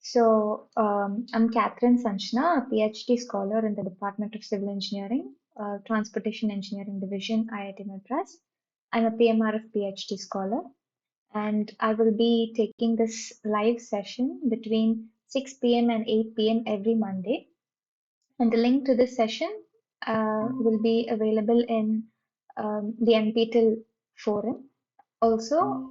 I'm Catherine Sanchna, a PhD scholar in the Department of Civil Engineering, Transportation Engineering Division, IIT Madras. I'm a PMRF PhD scholar, and I will be taking this live session between 6 p.m. and 8 p.m. every Monday. And the link to this session will be available in the NPTEL forum. Also,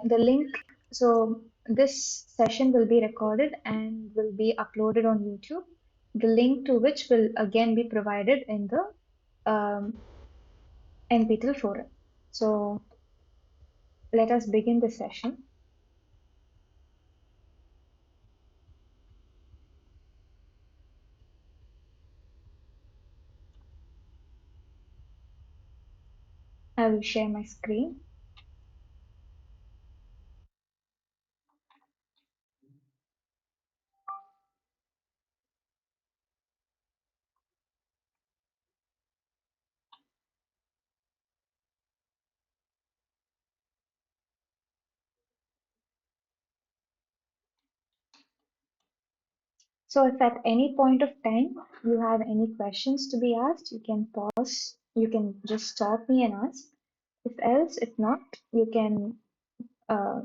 the link, so this session will be recorded and will be uploaded on YouTube. The link to which will again be provided in the NPTEL forum. So let us begin the session. I will share my screen. So if at any point of time you have any questions to be asked, you can pause, you can just stop me and ask. If not, you can uh,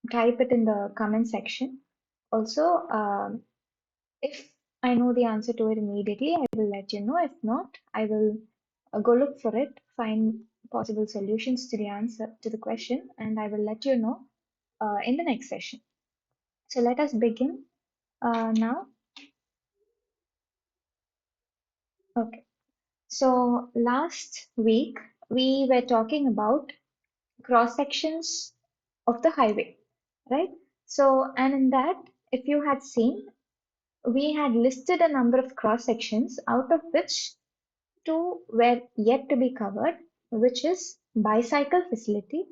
type it in the comment section. Also, if I know the answer to it immediately, I will let you know. If not, I will go look for it, find possible solutions to the answer to the question, and I will let you know in the next session. So let us begin now. Okay. So last week we were talking about cross sections of the highway, right? So, and in that, if you had seen, we had listed a number of cross sections, out of which two were yet to be covered, which is bicycle facility,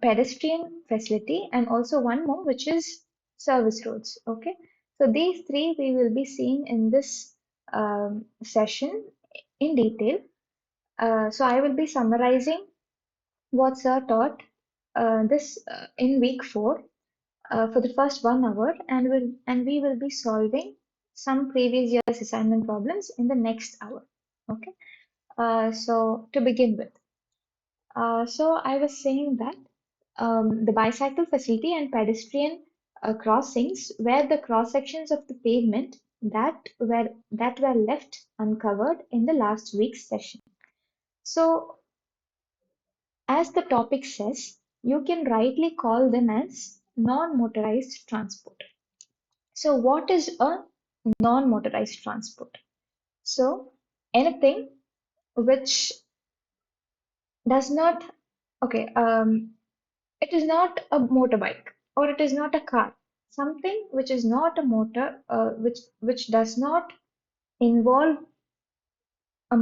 pedestrian facility, and also one more, which is service roads. Okay, so these three we will be seeing in this session in detail. So I will be summarizing what Sir taught this in week 4 for the first 1 hour, and we will be solving some previous year's assignment problems in the next hour. Okay. So to begin with, so I was saying that the bicycle facility and pedestrian crossings were the cross sections of the pavement that were left uncovered in the last week's session. So, as the topic says, you can rightly call them as non-motorized transport. So, what is a non-motorized transport? So, anything which does not, okay, it is not a motorbike or it is not a car. Something which is not a motor, which does not involve a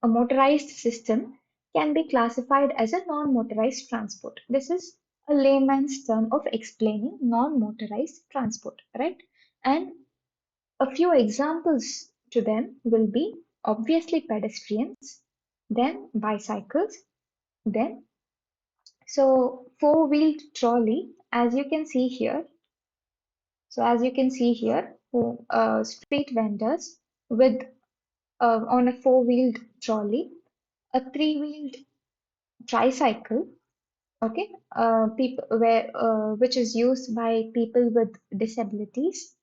motorized system can be classified as a non-motorized transport. This is a layman's term of explaining non-motorized transport, right? And a few examples to them will be obviously pedestrians, then bicycles, then so four-wheeled trolley, as you can see here. So as you can see here, street vendors with on a four-wheeled trolley, a three-wheeled tricycle, okay, people where which is used by people with disabilities,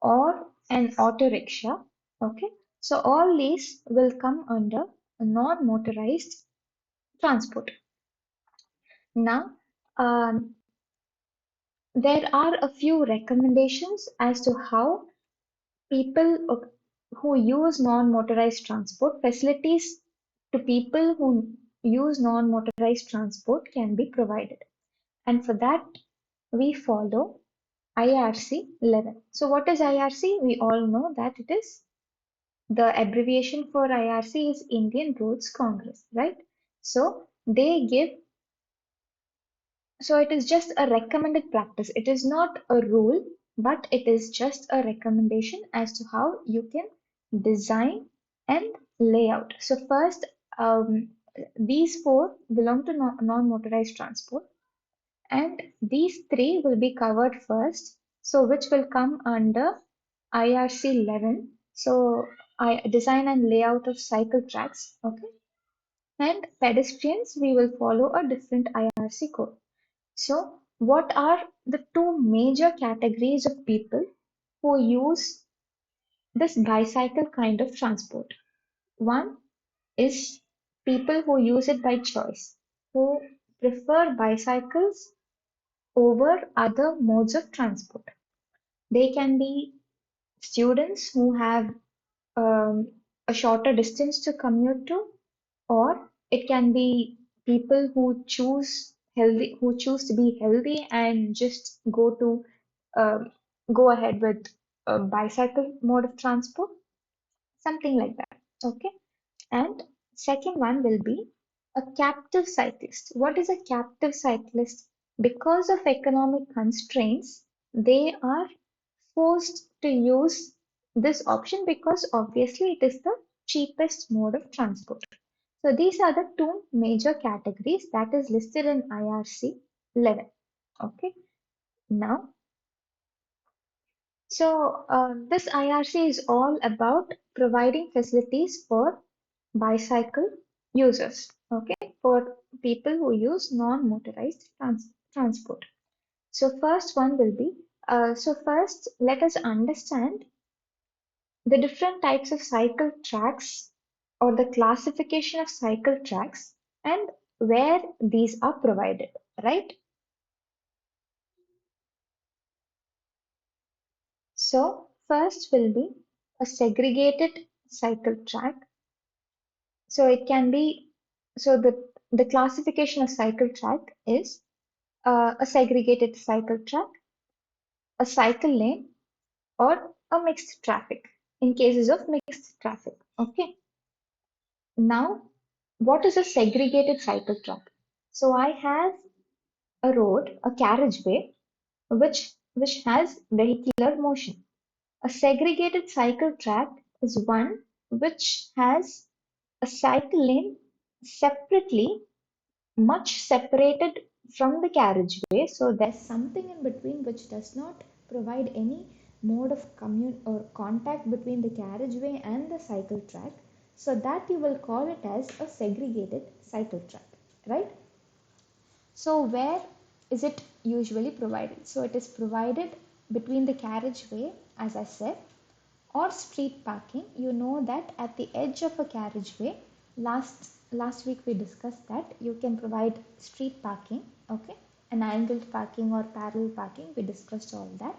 or an auto rickshaw, okay. So all these will come under a non-motorized transport. Now, um, there are a few recommendations as to how people who use non-motorized transport, facilities to people who use non-motorized transport can be provided. And for that, we follow IRC 11. So what is IRC? We all know that it is the abbreviation for IRC is Indian Roads Congress, right? So they give, so it is just a recommended practice. It is not a rule, but it is just a recommendation as to how you can design and lay out. So first, these four belong to non-motorized transport, and these three will be covered first. so which will come under IRC 11. So I design and layout of cycle tracks, okay? And pedestrians, we will follow a different IRC code. So what are the two major categories of people who use this bicycle kind of transport? One is people who use it by choice, who prefer bicycles over other modes of transport. They can be students who have um, a shorter distance to commute to, or it can be people who choose to be healthy and just um, go ahead with a bicycle mode of transport, something like that. Okay. And second one will be a captive cyclist. What is a captive cyclist? Because of economic constraints, they are forced to use this option because obviously it is the cheapest mode of transport. So these are the two major categories that is listed in IRC 11. Okay. Now, this IRC is all about providing facilities for bicycle users, okay, for people who use non-motorized transport. So first one will be, so first let us understand the different types of cycle tracks or the classification of cycle tracks and where these are provided, right? So first will be a segregated cycle track. So it can be, so the classification of cycle track is a segregated cycle track, a cycle lane, or a mixed traffic in cases of mixed traffic. Okay. Now, what is a segregated cycle track? So I have a road, a carriageway, which has vehicular motion. A segregated cycle track is one which has a cycle lane separately, much separated from the carriageway. So there's something in between which does not provide any mode of commute or contact between the carriageway and the cycle track. So that you will call it as a segregated cycle track, right? So where is it usually provided? So it is provided between the carriageway, as I said, or street parking. You know that at the edge of a carriageway, last week we discussed that you can provide street parking, okay, an angled parking or parallel parking, we discussed all that,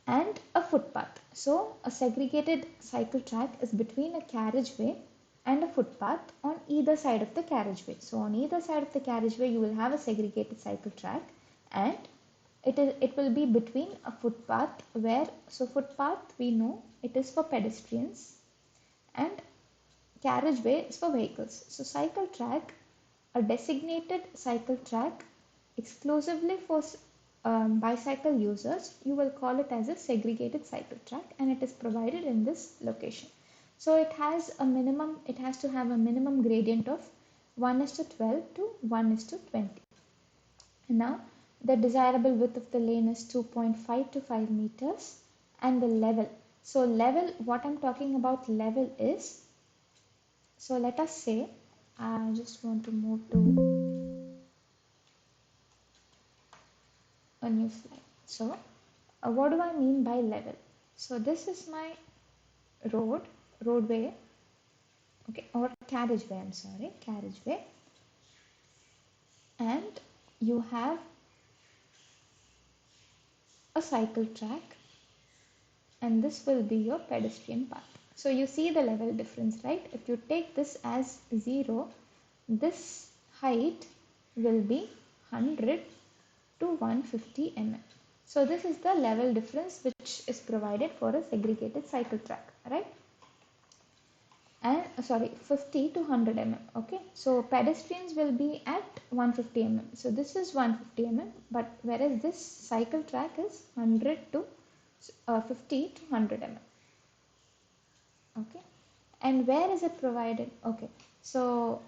and a footpath. So a segregated cycle track is between a carriageway and a footpath on either side of the carriageway. So on either side of the carriageway you will have a segregated cycle track, and it will be between a footpath where, so footpath we know it is for pedestrians and carriageway is for vehicles. So cycle track, a designated cycle track exclusively for bicycle users, you will call it as a segregated cycle track, and it is provided in this location. So it has to have a minimum gradient of 1:12 to 1:20. Now, the desirable width of the lane is 2.5 to 5 meters, and the level. So level, what I'm talking about level is, so let us say, I just want to move to a new slide. So what do I mean by level? So this is my roadway, okay, or carriageway, I'm sorry, carriageway, and you have a cycle track, and this will be your pedestrian path. So you see the level difference, right? If you take this as 0, this height will be 100 to 150 mm. So this is the level difference which is provided for a segregated cycle track, right? And sorry, 50 to 100 mm. Okay, so pedestrians will be at 150 mm. So this is 150 mm, but whereas this cycle track is 100 to 50 to 100 mm. Okay, and where is it provided? Okay, so,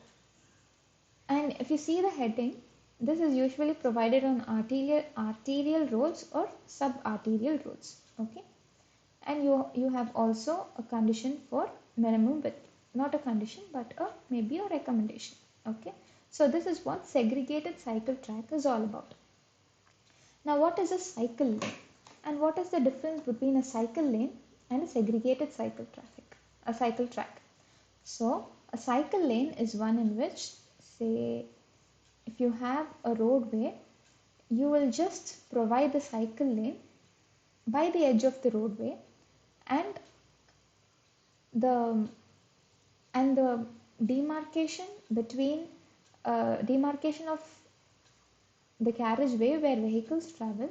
and if you see the heading, This is usually provided on arterial roads or subarterial roads. Okay, and you have also a condition for minimum width, not a condition but a maybe a recommendation. Okay, so this is what segregated cycle track is all about. Now, what is a cycle lane, and what is the difference between a cycle lane and a segregated cycle track? So, a cycle lane is one in which, say, if you have a roadway, you will just provide the cycle lane by the edge of the roadway, and the the demarcation between demarcation of the carriageway where vehicles travel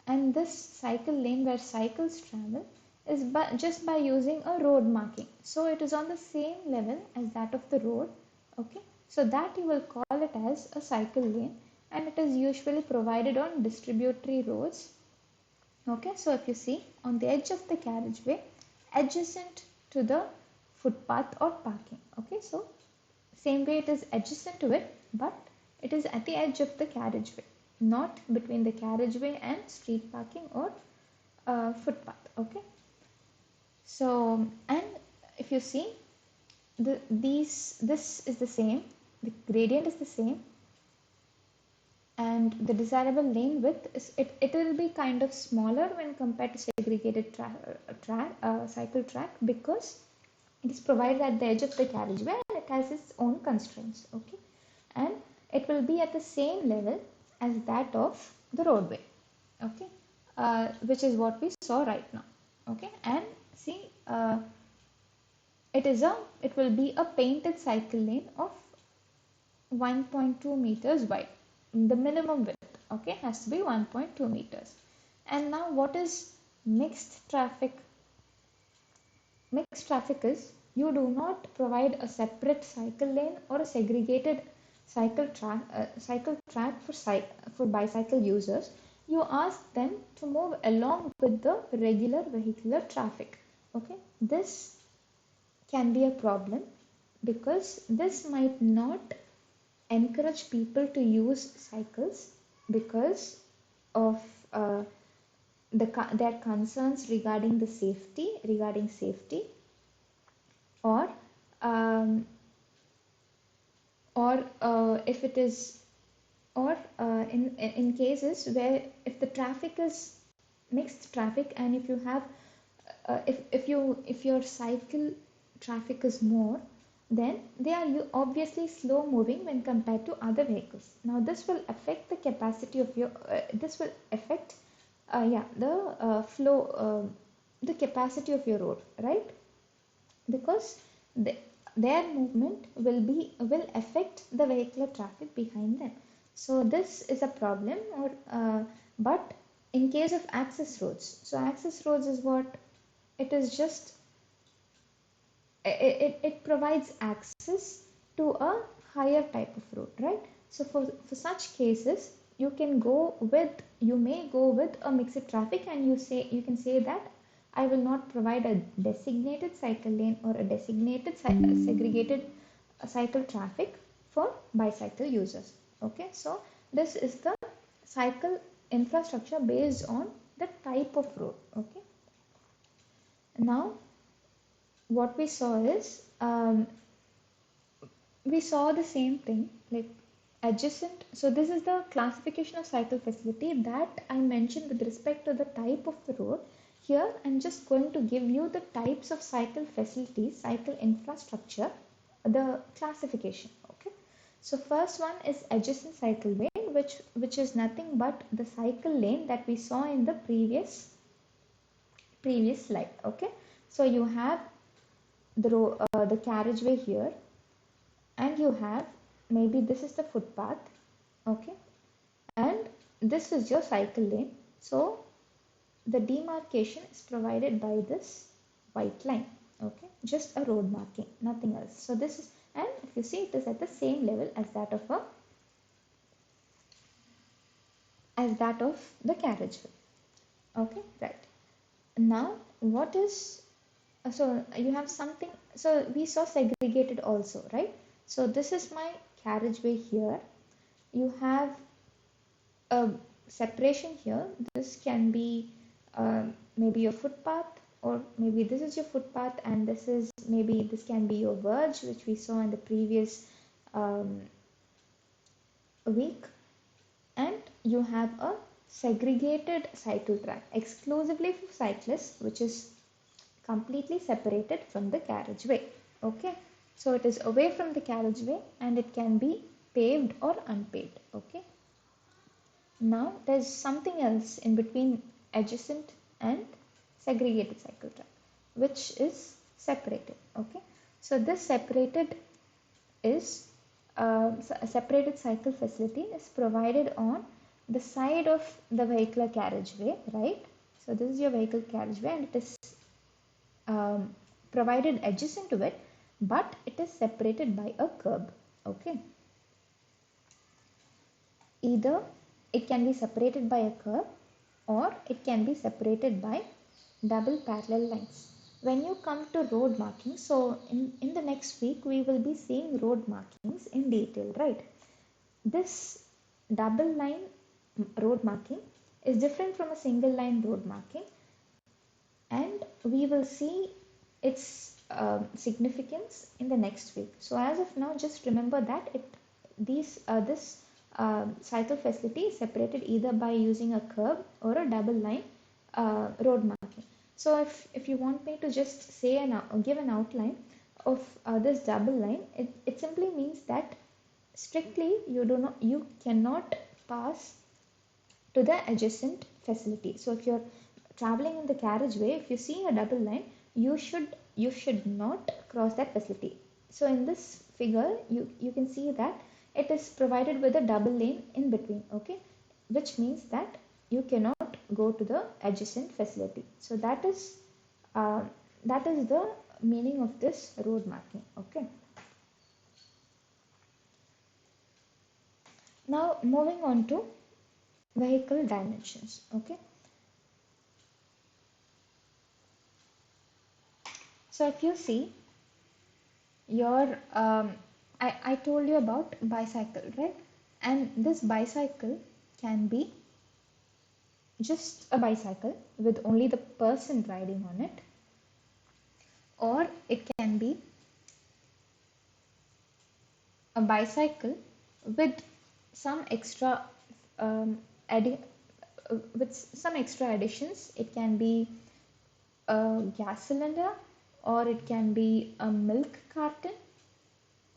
and this cycle lane where cycles travel is just by using a road marking. So it is on the same level as that of the road. Okay, so that you will call it as a cycle lane, and it is usually provided on distributary roads. Okay, so if you see on the edge of the carriageway adjacent to the footpath or parking. Okay, so same way it is adjacent to it, but it is at the edge of the carriageway, not between the carriageway and street parking or footpath. Okay, so and if you see this is the same, the gradient is the same, and the desirable lane width is it will be kind of smaller when compared to segregated cycle track, because it is provided at the edge of the carriageway and it has its own constraints. Okay, and it will be at the same level as that of the roadway. Okay, which is what we saw right now. Okay, and see, it will be a painted cycle lane of 1.2 meters wide. The minimum width, okay, has to be 1.2 meters. And now, what is mixed traffic? Mixed traffic is you do not provide a separate cycle lane or a segregated cycle track for bicycle users. You ask them to move along with the regular vehicular traffic. Okay, this can be a problem because this might not encourage people to use cycles because of their concerns regarding safety, or um, if it is, or in cases where if the traffic is mixed traffic, and if you have if your cycle traffic is more, then they are obviously slow moving when compared to other vehicles. Now this will affect the capacity of your this will affect yeah the flow the capacity of your road, right? Because the, their movement will affect the vehicular traffic behind them. So this is a problem, or but in case of access roads, so access roads is what it is just it provides access to a higher type of road, right? So for such cases you may go with a mixed traffic, and you can say that I will not provide a designated cycle lane or a designated segregated cycle traffic for bicycle users. Okay, so this is the cycle infrastructure based on the type of road. Okay, now what we saw is we saw the same thing like adjacent. So this is the classification of cycle facility that I mentioned with respect to the type of the road. Here I'm just going to give you the types of cycle facilities, cycle infrastructure, the classification. Okay, so first one is adjacent cycleway, which is nothing but the cycle lane that we saw in the previous slide. Okay, so you have the carriageway here, and you have maybe this is the footpath. Okay, and this is your cycle lane. So the demarcation is provided by this white line. Okay, just a road marking, nothing else. So this is, and if you see, it is at the same level as that of the carriageway. Okay, right. Now what is so you have something, so we saw segregated also, right? So this is my carriageway here, you have a separation here. This can be maybe your footpath, or maybe this is your footpath, and this can be your verge, which we saw in the previous um, week. And you have a segregated cycle track exclusively for cyclists, which is completely separated from the carriageway. Okay, so it is away from the carriageway and it can be paved or unpaved. Okay, now there's something else in between adjacent and segregated cycle track, which is separated. Okay, so this separated is a separated cycle facility is provided on the side of the vehicular carriageway, right? So this is your vehicle carriageway and it is um, provided adjacent to it, but it is separated by a curb. Okay, either it can be separated by a curb or it can be separated by double parallel lines. When you come to road marking, so in the next week we will be seeing road markings in detail, right? This double line road marking is different from a single line road marking, and we will see its significance in the next week. So as of now, just remember that this cycle facility is separated either by using a curb or a double line road marking. So if you want me to just say give an outline of this double line, it simply means that strictly you cannot pass to the adjacent facility. So if you're traveling in the carriageway, if you see a double line, you should not cross that facility. So in this figure, you can see that it is provided with a double lane in between. Okay, which means that you cannot go to the adjacent facility. So uh, that is the meaning of this road marking. Okay. Now moving on to vehicle dimensions. Okay, so if you see your I told you about bicycle, right? And this bicycle can be just a bicycle with only the person riding on it, or it can be a bicycle with some extra um, addi- with some extra additions. It can be a gas cylinder, or it can be a milk carton.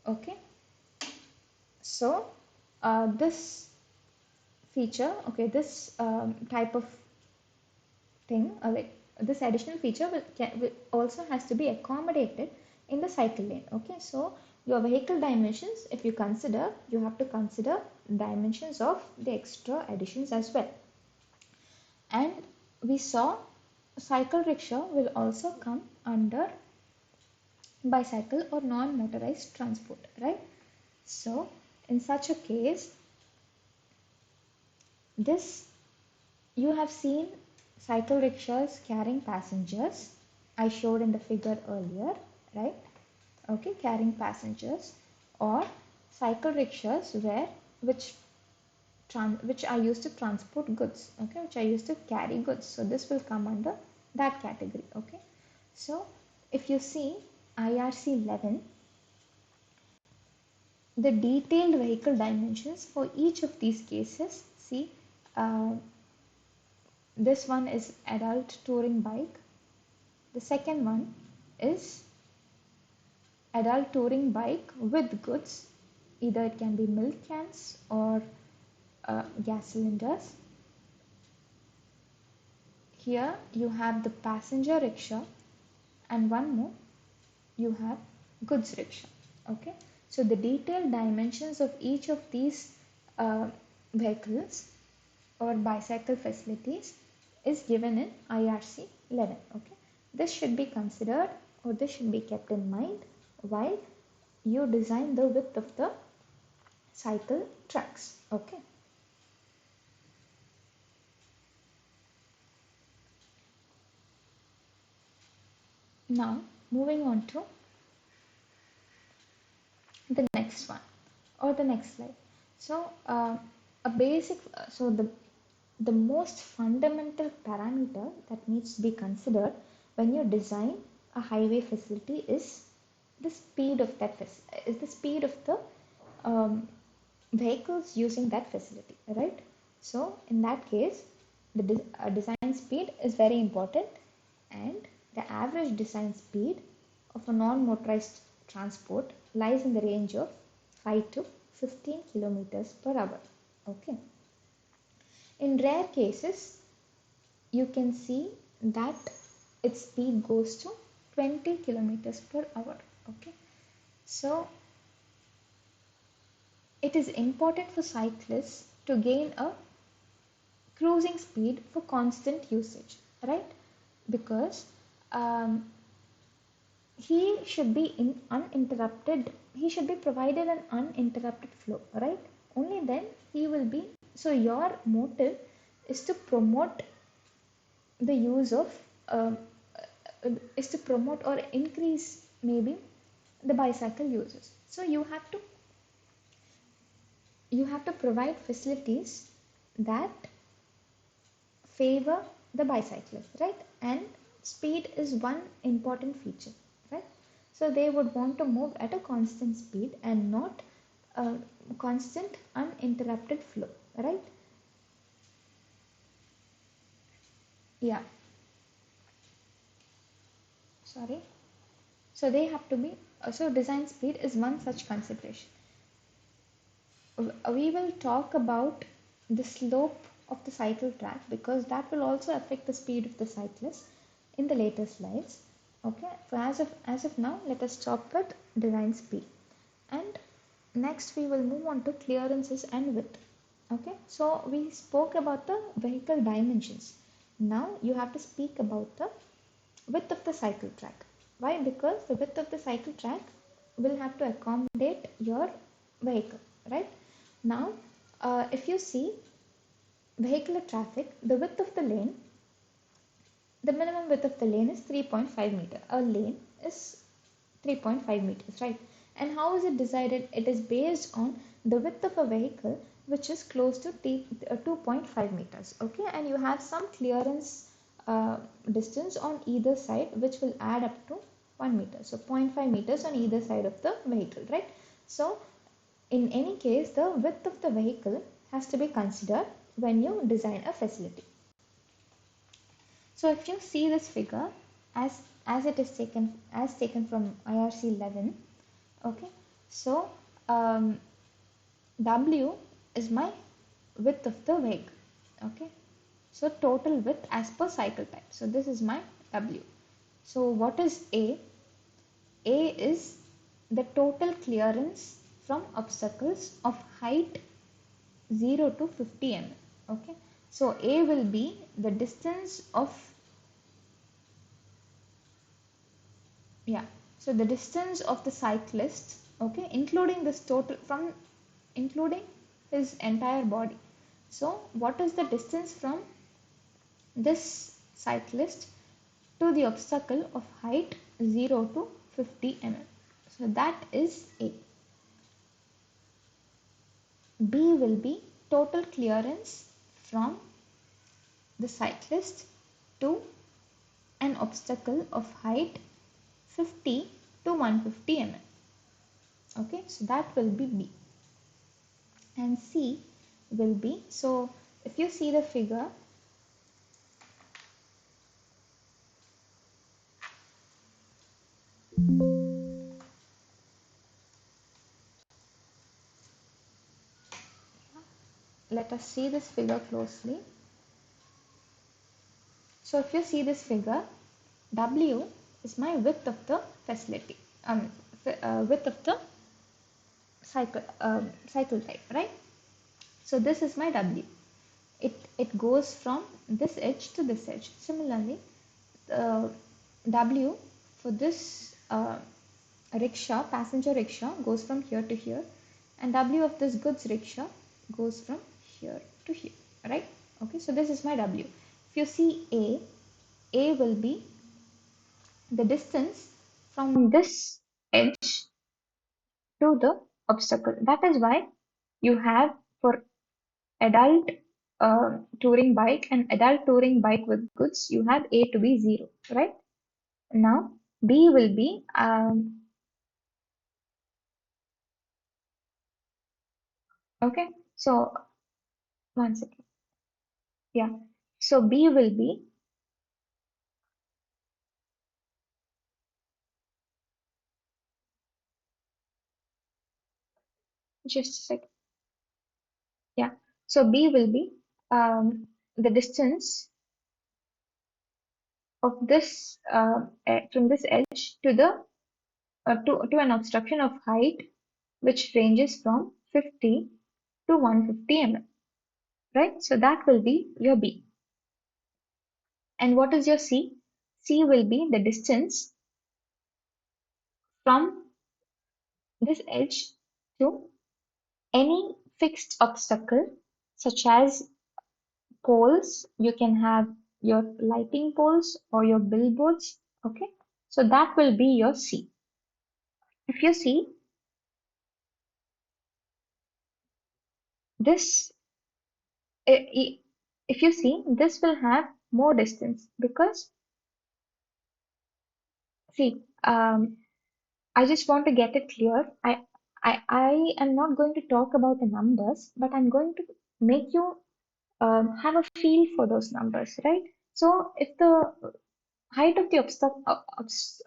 Okay, so this feature, okay, this type of thing, like this additional feature will also has to be accommodated in the cycle lane. Okay, so your vehicle dimensions, if you consider, you have to consider dimensions of the extra additions as well. And we saw cycle rickshaw will also come under bicycle or non-motorized transport, right? So in such a case, this you have seen cycle rickshaws carrying passengers. I showed in the figure earlier, right? Okay, carrying passengers, or cycle rickshaws which are used to transport goods. Okay, which are used to carry goods. So this will come under that category. Okay, so if you see IRC 11, the detailed vehicle dimensions for each of these cases. See, uh, this one is adult touring bike. The second one is adult touring bike with goods. Either it can be milk cans or gas cylinders. Here you have the passenger rickshaw, and one more, you have goods rickshaw. Okay, so the detailed dimensions of each of these vehicles or bicycle facilities is given in IRC 11. Okay, this should be considered, or this should be kept in mind while you design the width of the cycle tracks. Okay, now moving on to the next one, or the next slide. So a basic, so the most fundamental parameter that needs to be considered when you design a highway facility the speed of that is the speed of the um, vehicles using that facility, right? So in that case, the design speed is very important, and the average design speed of a non-motorized transport lies in the range of 5 to 15 kilometers per hour. Okay. In rare cases, you can see that its speed goes to 20 kilometers per hour. Okay. So it is important for cyclists to gain a cruising speed for constant usage, right? Because um, he should be in uninterrupted, he should be provided an uninterrupted flow, right? Only then he will be. So your motive is to promote the use of um, is to promote or increase maybe the bicycle users. So you have to provide facilities that favor the bicyclist, right? And speed is one important feature, right? So they would want to move at a constant speed and not a constant uninterrupted flow, right? Yeah, sorry. So they have to be, so design speed is one such consideration. We will talk about the slope of the cycle track because that will also affect the speed of the cyclist in the later slides. Okay, so as of now, let us stop with design speed, and next we will move on to clearances and width. Okay, so we spoke about the vehicle dimensions. Now you have to speak about the width of the cycle track. Why? Because the width of the cycle track will have to accommodate your vehicle, right? Now, if you see vehicular traffic, the width of the lane, the minimum width of the lane is 3.5 meter. A lane is 3.5 meters, right? And how is it decided? It is based on the width of a vehicle which is close to 2.5 meters, okay? And you have some clearance distance on either side which will add up to 1 meter. So zero point 0.5 meters on either side of the vehicle, right? So in any case, the width of the vehicle has to be considered when you design a facility. So if you see this figure as it is taken from IRC 11, okay. So W is my width of the vehicle, okay. So total width as per cycle type. So this is my W. So what is A? A is the total clearance from obstacles of height 0 to 50 mm. Okay, so A will be the distance of, yeah, so the distance of the cyclist, okay, including this total from including his entire body. So what is the distance from this cyclist to the obstacle of height 0 to 50 mm? So that is A. B will be total clearance from the cyclist to an obstacle of height 50 to 150 mm. Okay, so that will be B. And C will be, so if you see the figure, let us see this figure closely. So if you see this figure, W is my width of the facility, width of the cycle type, right? So this is my W. It goes from this edge to this edge. Similarly, W for this rickshaw, passenger rickshaw, goes from here to here, and W of this goods rickshaw goes from here to here, right? Okay, so this is my W. If you see A will be the distance from this edge to the obstacle. That is why You have for adult touring bike and adult touring bike with goods, you have A to be 0, right? Now, B will be, okay, so one second. Yeah. So B will be, just a second. Yeah. So B will be the distance of this from this edge to the to an obstruction of height which ranges from 50 to 150 mm, right? So that will be your B. And what is your C? C will be the distance from this edge to any fixed obstacle, such as poles. You can have your lighting poles or your billboards. Okay, so that will be your C. If you see this, if you see this will have more distance because see, I just want to get it clear. I am not going to talk about the numbers, but I'm going to make you have a feel for those numbers, right? So if the height of the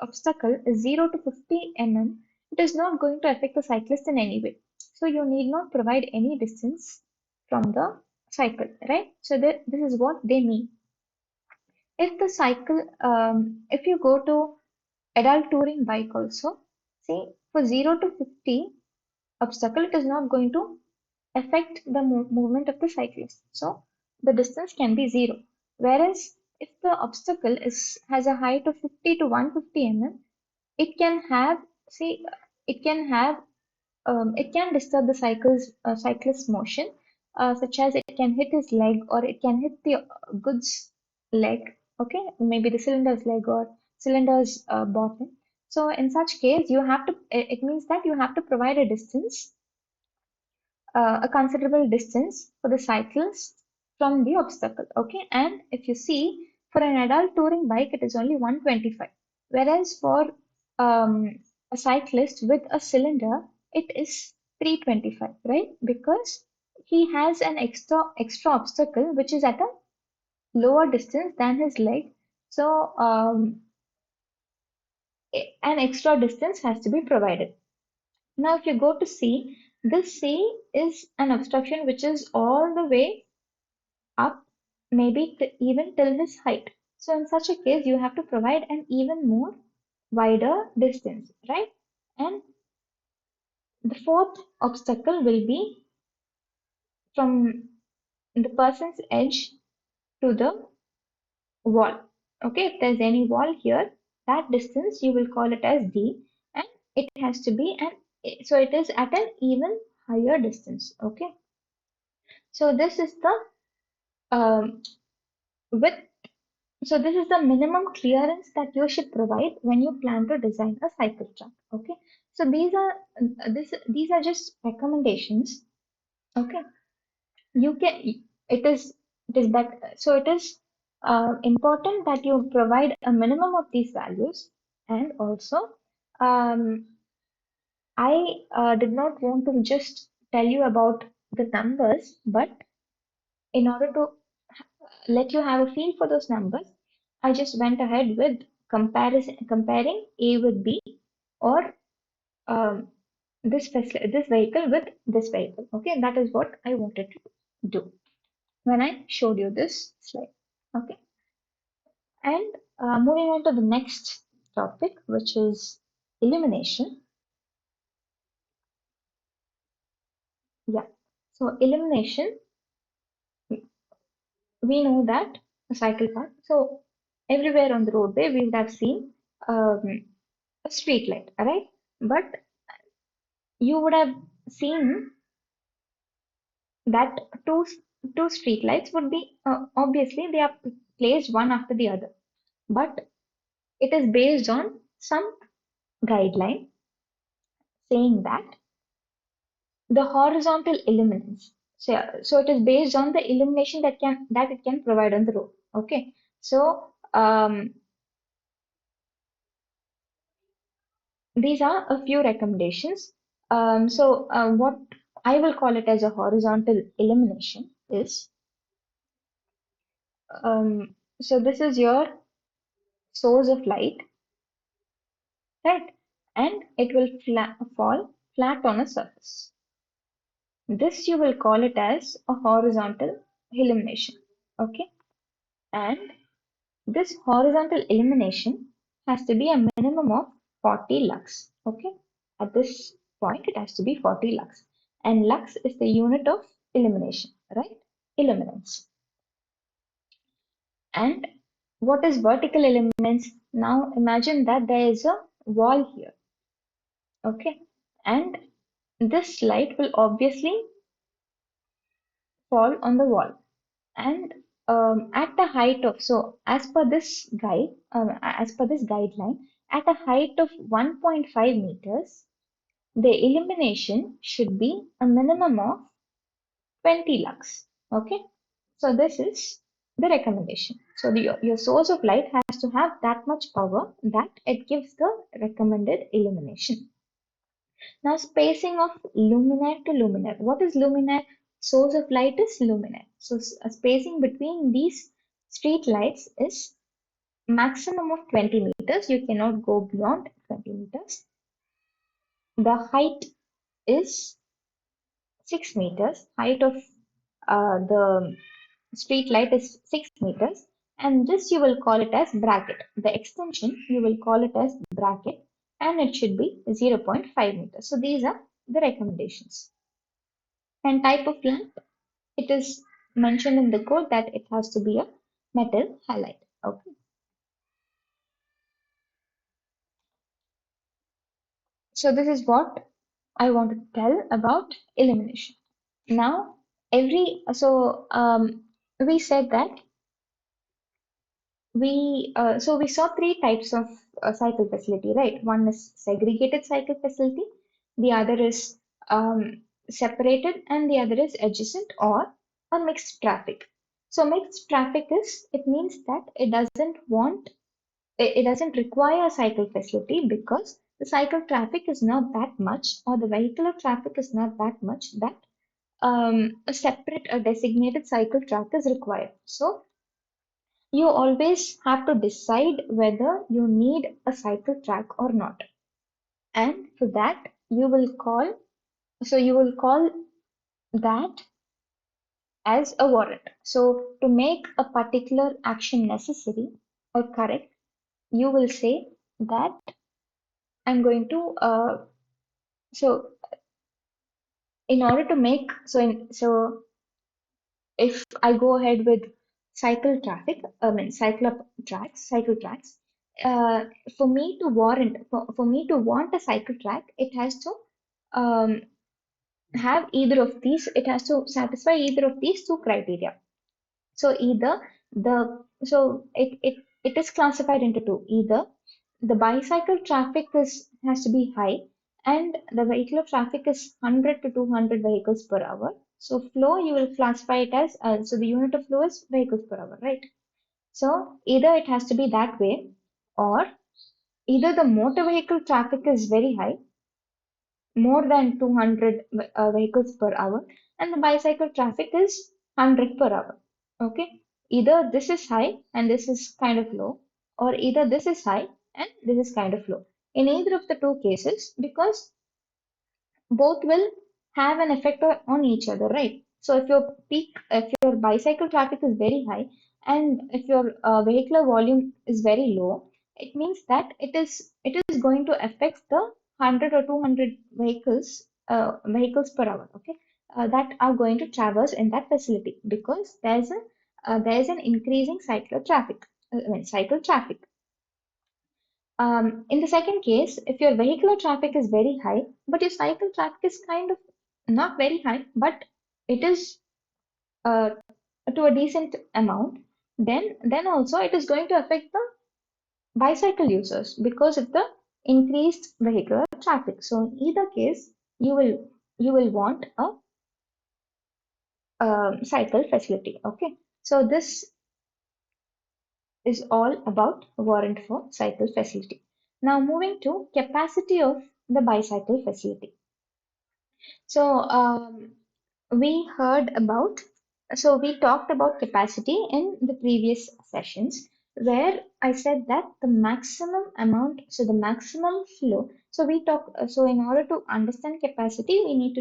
obstacle is 0 to 50 mm, it is not going to affect the cyclist in any way. So you need not provide any distance from the cycle, right? So this is what they mean. If the cycle, if you go to adult touring bike also, see for 0 to 50 obstacle, it is not going to affect the movement of the cyclist. So the distance can be 0. Whereas if the obstacle has a height of 50 to 150 mm, it can have, see, it can have, it can disturb the cyclist's motion, such as it can hit his leg or it can hit the goods leg, okay, maybe the cylinder's leg or cylinder's bottom. So in such case, you have to, it means that you have to provide a distance, a considerable distance for the cyclist from the obstacle. Okay, and if you see for an adult touring bike, it is only 125, whereas for a cyclist with a cylinder, it is 325, right? Because he has an extra obstacle which is at a lower distance than his leg. So an extra distance has to be provided. Now, if you go to C, this C is an obstruction which is all the way up, maybe even till his height. So, in such a case, you have to provide an even more wider distance, right? And the fourth obstacle will be from the person's edge to the wall. Okay, if there's any wall here, that distance you will call it as D, and it has to be so it is at an even higher distance. Okay, so this is the width. So this is the minimum clearance that you should provide when you plan to design a cycle track. Okay, so these are just recommendations. Okay, you can it is that so it is important that you provide a minimum of these values, and also um, I did not want to just tell you about the numbers, but in order to let you have a feel for those numbers, I just went ahead with comparing A with B, or um, this vehicle with this vehicle. Okay, that is what I wanted to do when I showed you this slide. Okay, and moving on to the next topic, which is illumination. Yeah, so illumination, we know that a cycle path. So everywhere on the roadway, we would have seen a street light, right? But you would have seen that two street lights would be obviously they are placed one after the other, but it is based on some guideline saying that the horizontal illuminance. So it is based on the illumination that it can provide on the road. Okay. So these are a few recommendations. What I will call it as a horizontal illumination is, so this is your source of light, right? And it will fall flat on a surface. This you will call it as a horizontal illumination. Okay. And this horizontal illumination has to be a minimum of 40 lux. Okay. At this point, it has to be 40 lux. And lux is the unit of illumination, right? Illuminance. And what is vertical illuminance? Now imagine that there is a wall here. Okay. And this light will obviously fall on the wall. And at the height of, so as per this guideline, at a height of 1.5 meters, the illumination should be a minimum of 20 lux. Okay, so this is the recommendation. So your source of light has to have that much power that it gives the recommended illumination. Now, spacing of luminaire to luminaire. What is luminaire? Source of light is luminaire. So, spacing between these street lights is maximum of 20 meters. You cannot go beyond 20 meters. The height is 6 meters. Height of the street light is 6 meters. And this you will call it as bracket. The extension you will call it as bracket, and it should be 0.5 meters. So, these are the recommendations. And type of lamp, it is mentioned in the code that it has to be a metal halide. Okay. So this is what I want to tell about illumination. Now, we said that we saw three types of cycle facility, right? One is segregated cycle facility, the other is separated, and the other is adjacent or a mixed traffic. So mixed traffic is, it means that it doesn't require a cycle facility because the cycle traffic is not that much, or the vehicular traffic is not that much that a designated cycle track is required. So you always have to decide whether you need a cycle track or not. And for that, you will call that as a warrant. So to make a particular action necessary or correct, you will say that I'm going to so in order to make so if I go ahead with cycle tracks, uh, for me to want a cycle track, it has to um, have either of these. It has to satisfy either of these two criteria. So either it is classified into two. Either the bicycle traffic has to be high and the vehicular traffic is 100 to 200 vehicles per hour. So flow you will classify it as so the unit of flow is vehicles per hour, right? So either it has to be that way, or either the motor vehicle traffic is very high, more than 200 vehicles per hour, and the bicycle traffic is 100 per hour. Okay, either this is high and this is kind of low, or either this is high and this is kind of low. In either of the two cases, because both will have an effect on each other, right? So if your bicycle traffic is very high and if your vehicular volume is very low, it means that it is going to affect the 100 or 200 vehicles per hour, okay, that are going to traverse in that facility because there is an increasing cycle traffic. In the second case, if your vehicular traffic is very high, but your cycle traffic is kind of not very high, but it is uh, to a decent amount, then also it is going to affect the bicycle users because of the increased vehicular traffic. So in either case, you will you will want a cycle facility. Okay, so this is all about warrant for cycle facility. Now moving to capacity of the bicycle facility. So we heard about, so we talked about capacity in the previous sessions where I said that the maximum amount, so the maximum flow. So we talk, so in order to understand capacity, we need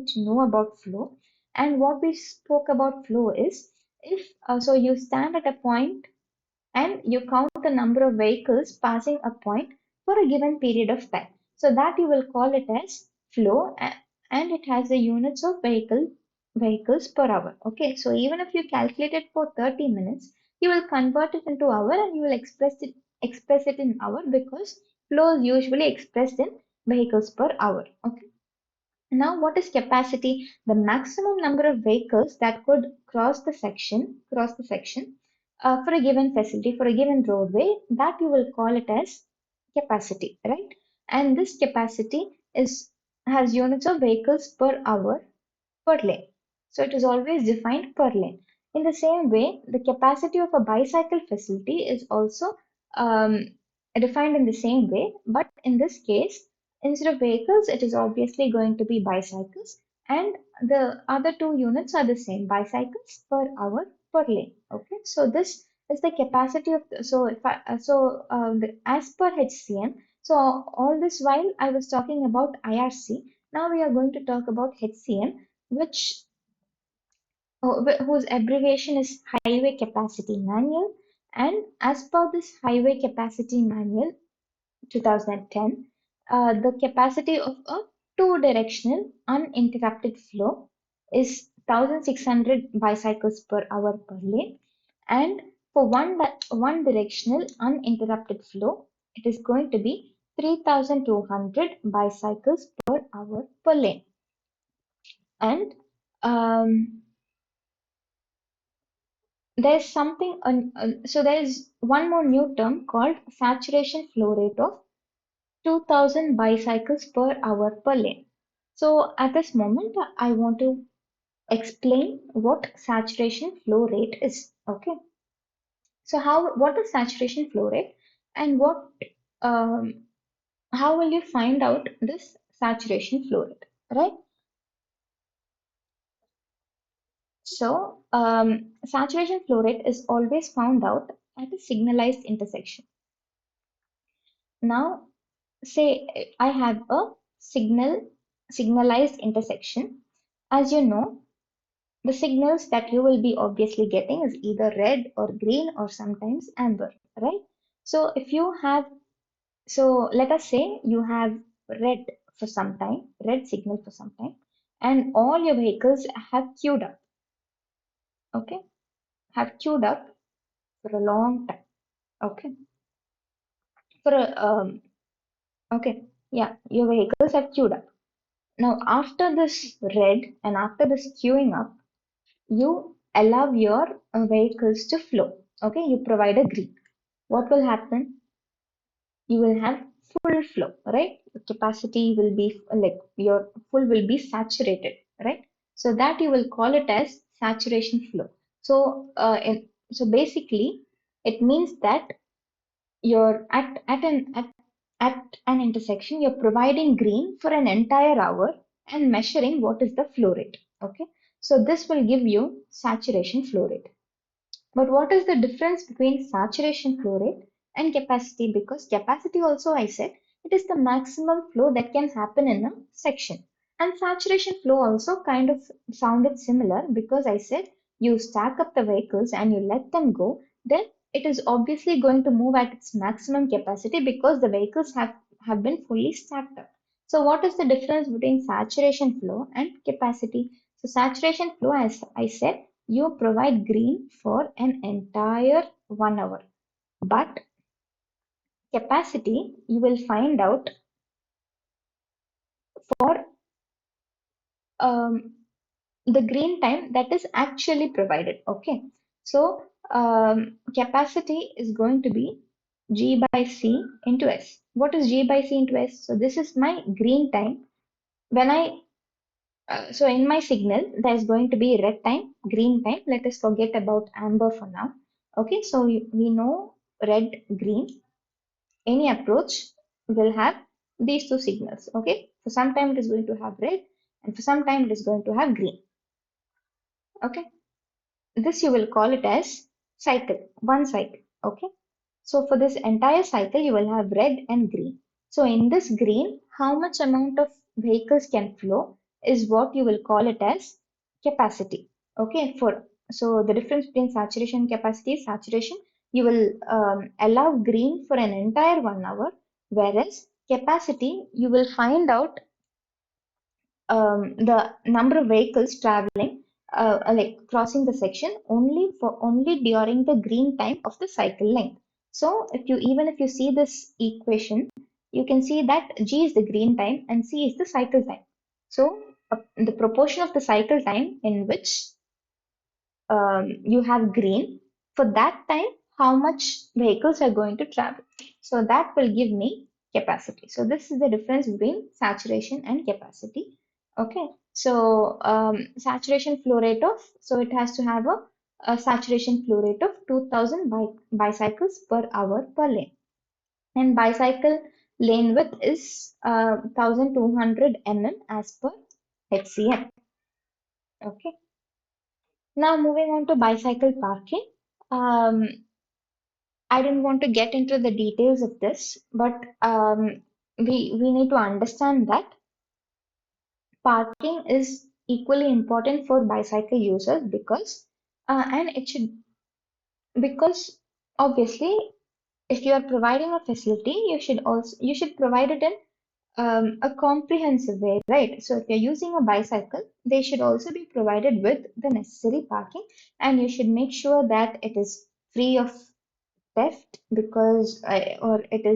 to know about flow. And what we spoke about flow is if so you stand at a point and you count the number of vehicles passing a point for a given period of time. So that you will call it as flow and it has the units of vehicles per hour. Okay, so even if you calculate it for 30 minutes, you will convert it into hour and you will express it in hour because flow is usually expressed in vehicles per hour. Okay. Now, what is capacity? The maximum number of vehicles that could cross the section for a given facility, for a given roadway, that you will call it as capacity, right? And this capacity is has units of vehicles per hour per lane. So it is always defined per lane. In the same way, the capacity of a bicycle facility is also um, defined in the same way, but in this case, instead of vehicles, it is obviously going to be bicycles, and the other two units are the same bicycles per hour per lane. Okay, so this is the capacity of the, so if I, as per HCM. So all this while I was talking about IRC. Now we are going to talk about HCM which whose abbreviation is Highway Capacity Manual. And as per this Highway Capacity Manual 2010, the capacity of a two-directional uninterrupted flow is 1600 bicycles per hour per lane. And for one directional uninterrupted flow, it is going to be 3200 bicycles per hour per lane. And there's something so there's one more new term called saturation flow rate of 2000 bicycles per hour per lane. So at this moment I want to explain what saturation flow rate is. Okay, so what is saturation flow rate and what um, how will you find out this saturation flow rate, right? So saturation flow rate is always found out at a signalized intersection. Now say I have a signalized intersection. As you know, the signals that you will be obviously getting is either red or green or sometimes amber, right? So if you have, so let us say you have red for some time, red signal for some time, and all your vehicles have queued up, okay? Have queued up for a long time, okay? For a, okay, yeah, your vehicles have queued up. Now, after this red and after this queuing up, you allow your vehicles to flow. Okay, you provide a green. What will happen? You will have full flow, right? The capacity will be like your full will be saturated, right? So that you will call it as saturation flow. So, so basically, it means that you're at an intersection, you're providing green for an entire hour and measuring what is the flow rate. Okay, so this will give you saturation flow rate. But what is the difference between saturation flow rate and capacity? Because capacity also I said it is the maximum flow that can happen in a section. And saturation flow also kind of sounded similar because I said you stack up the vehicles and you let them go, then it is obviously going to move at its maximum capacity because the vehicles have been fully stacked up. So what is the difference between saturation flow and capacity? So saturation flow, as I said, you provide green for an entire 1 hour. But capacity, you will find out for um, the green time that is actually provided. Okay, so capacity is going to be G by C into S. What is G by C into S? So this is my green time when I So in my signal, there's going to be red time, green time. Let us forget about amber for now. Okay, so we know red, green. Any approach will have these two signals. Okay, for some time it is going to have red, and for some time it is going to have green. Okay, this you will call it as cycle, one cycle. Okay, so for this entire cycle, you will have red and green. So in this green, how much amount of vehicles can flow is what you will call it as capacity. Okay, for so the difference between saturation and capacity is saturation. You will allow green for an entire 1 hour, whereas capacity you will find out the number of vehicles traveling, like crossing the section only during the green time of the cycle length. So if you see this equation, you can see that G is the green time and C is the cycle time. So the proportion of the cycle time in which you have green, for that time, how much vehicles are going to travel. So that will give me capacity. So this is the difference between saturation and capacity. Okay. So saturation flow rate of, so it has to have a saturation flow rate of 2000 bicycles per hour per lane. And bicycle lane width is 1200 mm as per HCM. Okay. Now moving on to bicycle parking. Um, I don't want to get into the details of this, but we need to understand that parking is equally important for bicycle users because and it should because obviously if you are providing a facility, you should provide it in a comprehensive way, right? So if you're using a bicycle, they should also be provided with the necessary parking, and you should make sure that it is free of theft because or it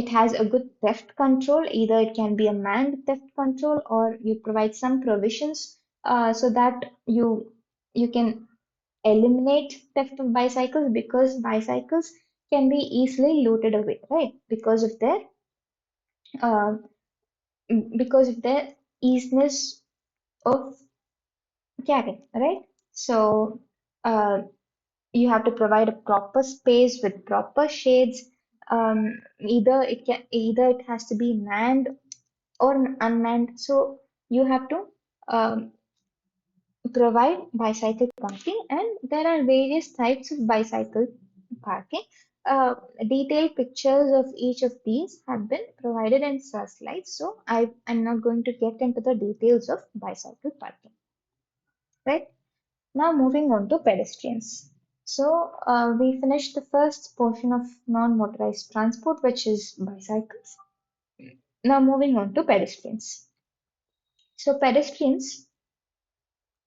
has a good theft control. Either it can be a manned theft control, or you provide some provisions so that you can eliminate theft of bicycles because bicycles can be easily looted away, right? Uh, because of their easiness of carrying, right? So you have to provide a proper space with proper shades. Either it has to be manned or unmanned. So you have to um, provide bicycle parking, and there are various types of bicycle parking. Uh, Detailed pictures of each of these have been provided in slides, so I'm not going to get into the details of bicycle parking. Right now, moving on to pedestrians. So we finished the first portion of non-motorized transport, which is bicycles. Now moving on to pedestrians. So pedestrians,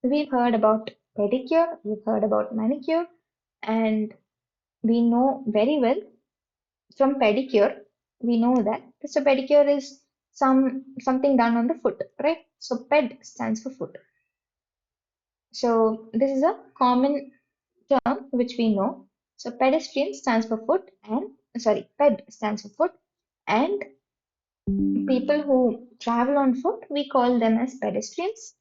we've heard about pedicure, we've heard about manicure, and we know very well from pedicure, we know that so pedicure is something done on the foot, right? So ped stands for foot. So this is a common term which we know. So pedestrian stands for foot and sorry, ped stands for foot, and people who travel on foot we call them as pedestrians.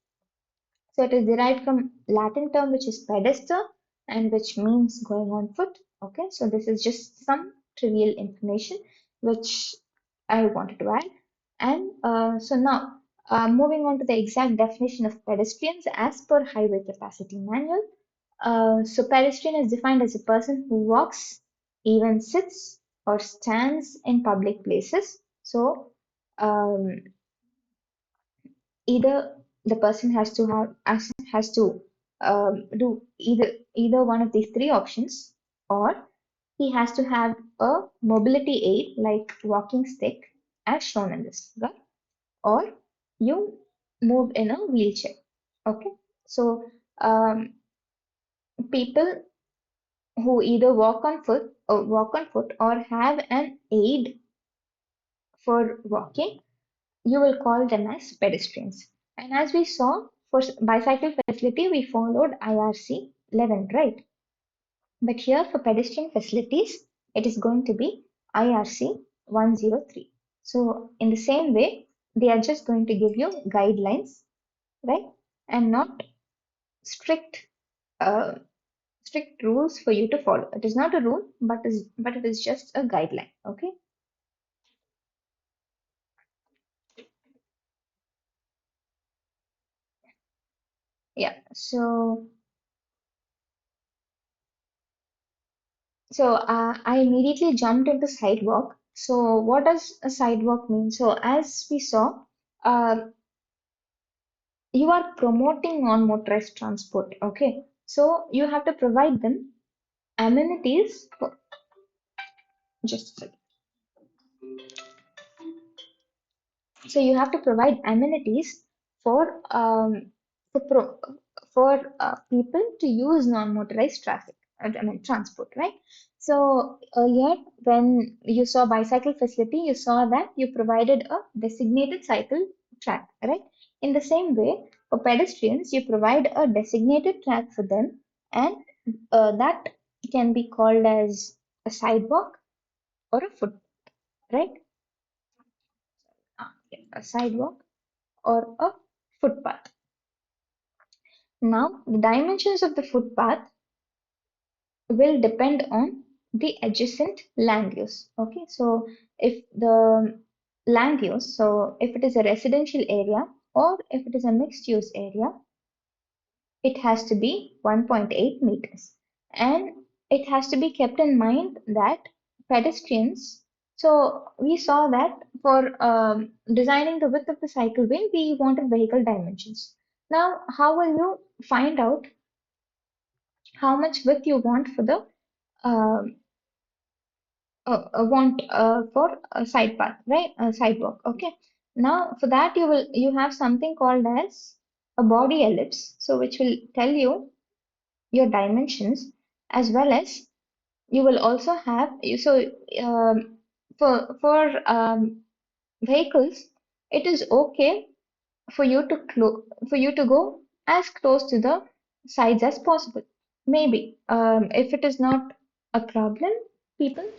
So it is derived from Latin term which is pedester and which means going on foot. Okay, so this is just some trivial information which I wanted to add. And so now moving on to the exact definition of pedestrians as per Highway Capacity Manual. So pedestrian is defined as a person who walks, even sits or stands in public places. So um, either the person has to do either one of these three options, or he has to have a mobility aid like walking stick as shown in this figure, or you move in a wheelchair. Okay, so people who either walk on foot or have an aid for walking, you will call them as pedestrians. And as we saw, for bicycle facility, we followed IRC 11, right? But here for pedestrian facilities, it is going to be IRC 103. So in the same way, They are just going to give you guidelines, right? And not strict uh, strict rules for you to follow. It is not a rule, but it is just a guideline. Okay. Yeah. So I immediately jumped into sidewalk. So what does a sidewalk mean? So as we saw, uh, you are promoting non-motorized transport. Okay. So you have to provide them amenities. Just a second. So you have to provide amenities for for, pro, for people to use non-motorized traffic. I mean transport, right? So earlier, when you saw bicycle facility, you saw that you provided a designated cycle track, right? In the same way, for pedestrians, you provide a designated track for them, and that can be called as a sidewalk or a foot, right? Yeah, a sidewalk or a footpath. Now, the dimensions of the footpath will depend on the adjacent land use. Okay, so if the land use, so if it is a residential area or if it is a mixed use area, it has to be 1.8 meters. And it has to be kept in mind that pedestrians, so we saw that for designing the width of the cycle way, we wanted vehicle dimensions. Now, how will you find out how much width you want for the um want for a side path, right? A sidewalk. Okay. Now for that you have something called as a body ellipse, so which will tell you your dimensions, as well as you will also have so for vehicles, it is okay for you to for you to go as close to the sides as possible. Maybe if it is not a problem, people,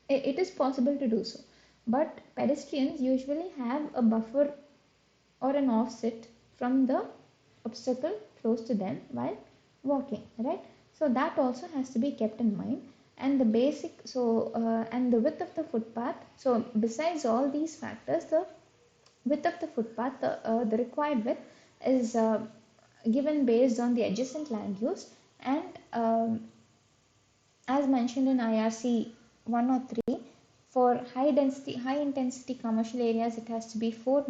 it is possible to do so. But pedestrians usually have a buffer or an offset from the obstacle close to them while walking, right? So that also has to be kept in mind. And the basic, and the width of the footpath. So besides all these factors, the width of the footpath, the required width is given based on the adjacent land use, and as mentioned in IRC 103, for high intensity commercial areas, it has to be 4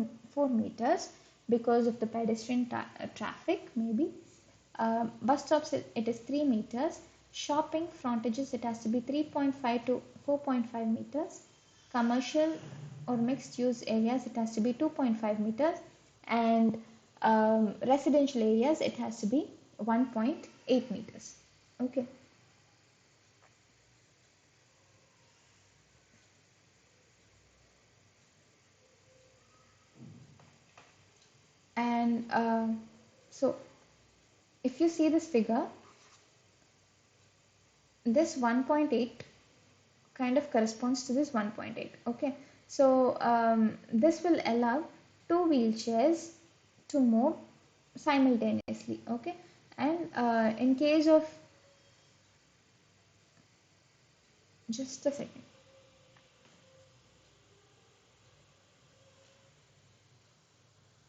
meters because of the pedestrian traffic, maybe. Bus stops, it is 3 meters. Shopping frontages, it has to be 3.5 to 4.5 meters. Commercial or mixed use areas, it has to be 2.5 meters. And residential areas, it has to be 1.8 meters. Okay. And so if you see this figure, this 1.8 kind of corresponds to this 1.8. Okay, so this will allow two wheelchairs to move simultaneously. Okay, and in case of, just a second,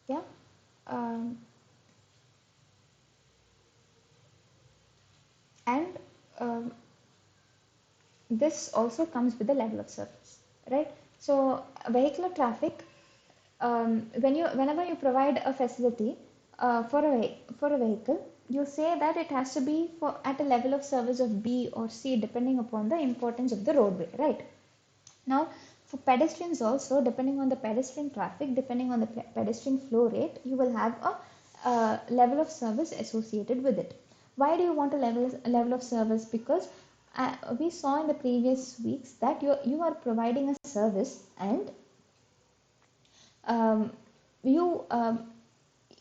yeah, um, and um, this also comes with the level of service, right? So vehicular traffic, whenever you provide a facility for a vehicle, you say that it has to be for at a level of service of B or C depending upon the importance of the roadway, right? Now, for pedestrians also, depending on the pedestrian traffic, depending on the pedestrian flow rate, you will have a level of service associated with it. Why do you want a level of service? Because we saw in the previous weeks that you are providing a service, and um, you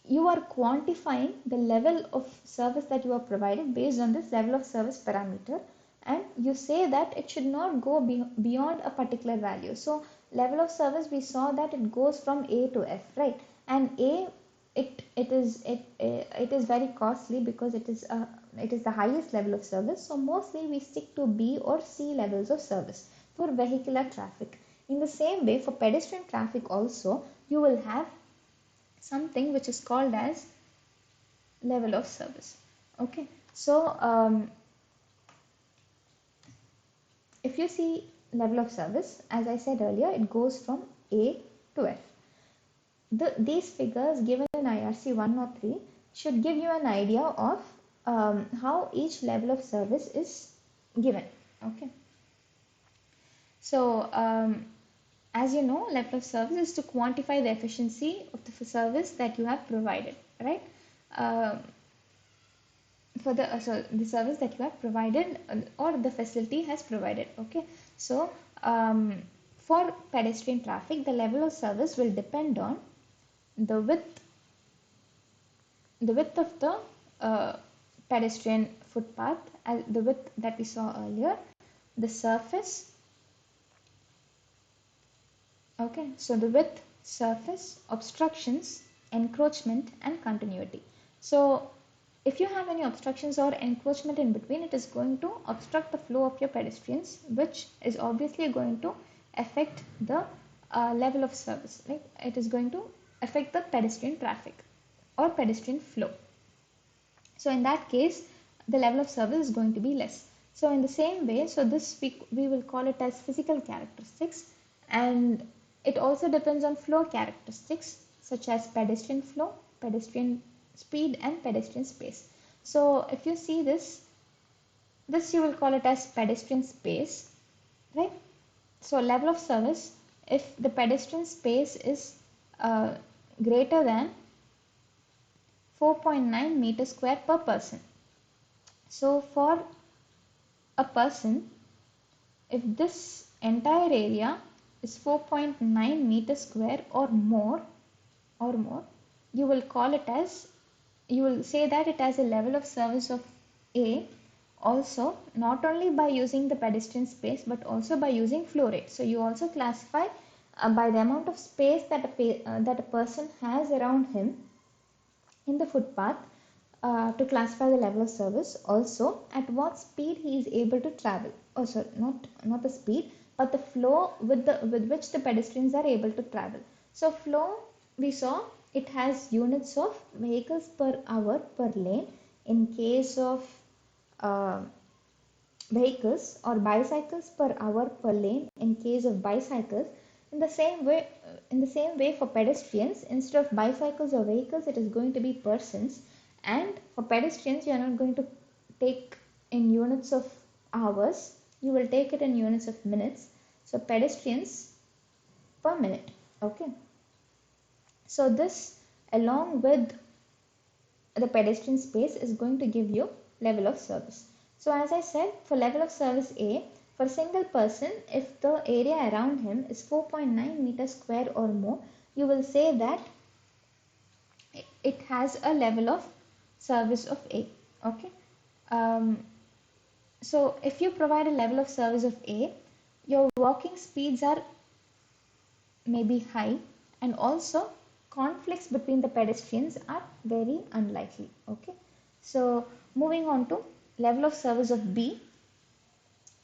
you are quantifying the level of service that you are provided based on this level of service parameter, and you say that it should not go beyond a particular value. So level of service, we saw that it goes from A to F, right? And A, it is very costly because it is the highest level of service. So mostly we stick to B or C levels of service for vehicular traffic. In the same way, for pedestrian traffic also, you will have something which is called as level of service. Okay, so if you see level of service, as I said earlier, it goes from A to F. These figures given in IRC 103 should give you an idea of how each level of service is given. Okay. So, as you know, level of service is to quantify the efficiency of the service that you have provided, right? Uh, for the service that you have provided or the facility has provided. Okay, so for pedestrian traffic, the level of service will depend on the width of the pedestrian footpath, the width that we saw earlier, the surface. Okay, so the width, surface, obstructions, encroachment, and continuity. So if you have any obstructions or encroachment in between, it is going to obstruct the flow of your pedestrians, which is obviously going to affect the level of service. Like it is going to affect the pedestrian traffic or pedestrian flow. So in that case, the level of service is going to be less. So in the same way, so this we will call it as physical characteristics, and it also depends on flow characteristics such as pedestrian flow, pedestrian speed, and pedestrian space. So if you see this you will call it as pedestrian space, right? So level of service, if the pedestrian space is greater than 4.9 meters square per person. So for a person, if this entire area is 4.9 meters square or more, you will call it as, you will say that it has a level of service of A, also not only by using the pedestrian space but also by using flow rate. So you also classify by the amount of space that a person has around him in the footpath to classify the level of service. Also, at what speed he is able to travel. Oh, sorry, not the speed, but the flow with which the pedestrians are able to travel. So, flow, we saw it has units of vehicles per hour per lane. In case of uh, vehicles, or bicycles per hour per lane in case of bicycles. In the same way for pedestrians, instead of bicycles or vehicles, it is going to be persons, and for pedestrians you are not going to take in units of hours, you will take it in units of minutes. So pedestrians per minute. Okay, so this along with the pedestrian space is going to give you level of service. So as I said, for level of service A, for a single person, if the area around him is 4.9 meters square or more, you will say that it has a level of service of A. Okay. So if you provide a level of service of A, your walking speeds are maybe high, and also conflicts between the pedestrians are very unlikely. Okay, so moving on to level of service of B.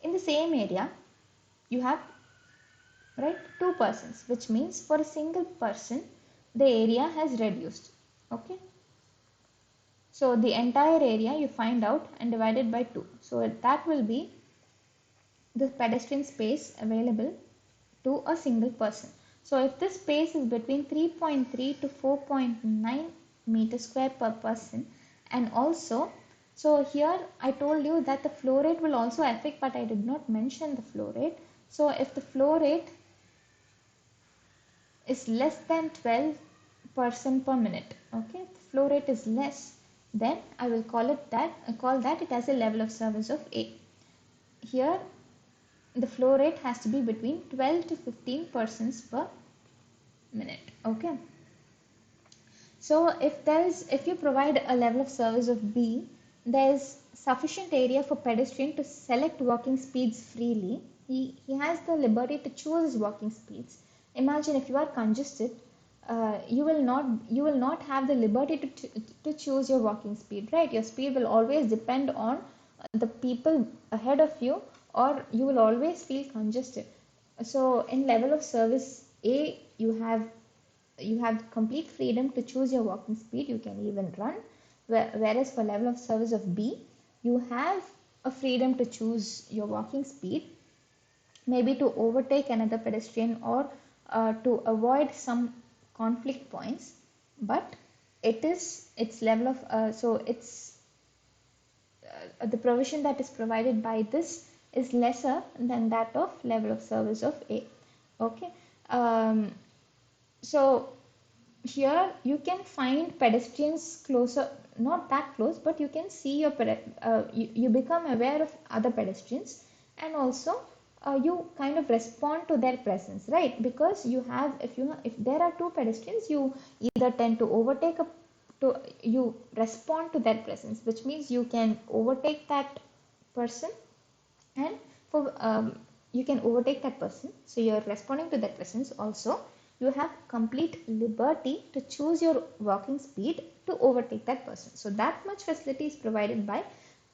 In the same area you have, right, two persons, which means for a single person the area has reduced. Okay, so the entire area you find out and divided by 2, so that will be the pedestrian space available to a single person. So if this space is between 3.3 to 4.9 meters square per person, and also, so here I told you that the flow rate will also affect, but I did not mention the flow rate. So if the flow rate is less than 12 person per minute, okay, the flow rate is less, then I will call that it has a level of service of A. Here the flow rate has to be between 12 to 15 persons per minute. Okay, so if you provide a level of service of B, there is sufficient area for pedestrian to select walking speeds freely, he has the liberty to choose his walking speeds. Imagine if you are congested, you will not have the liberty to choose your walking speed, right? Your speed will always depend on the people ahead of you, or you will always feel congested. So in level of service A, you have complete freedom to choose your walking speed. You can even run. Whereas for level of service of B, you have a freedom to choose your walking speed, maybe to overtake another pedestrian, or to avoid some conflict points. But its level of so it's the provision that is provided by this is lesser than that of level of service of A. Okay. um, so here you can find pedestrians closer, not that close, but you can see you become aware of other pedestrians, and also you kind of respond to their presence, right? Because you have, if there are two pedestrians, you either tend to overtake you respond to their presence, which means you can overtake that person, and for you can overtake that person, so you're responding to that presence. Also, you have complete liberty to choose your walking speed to overtake that person. So that much facility is provided by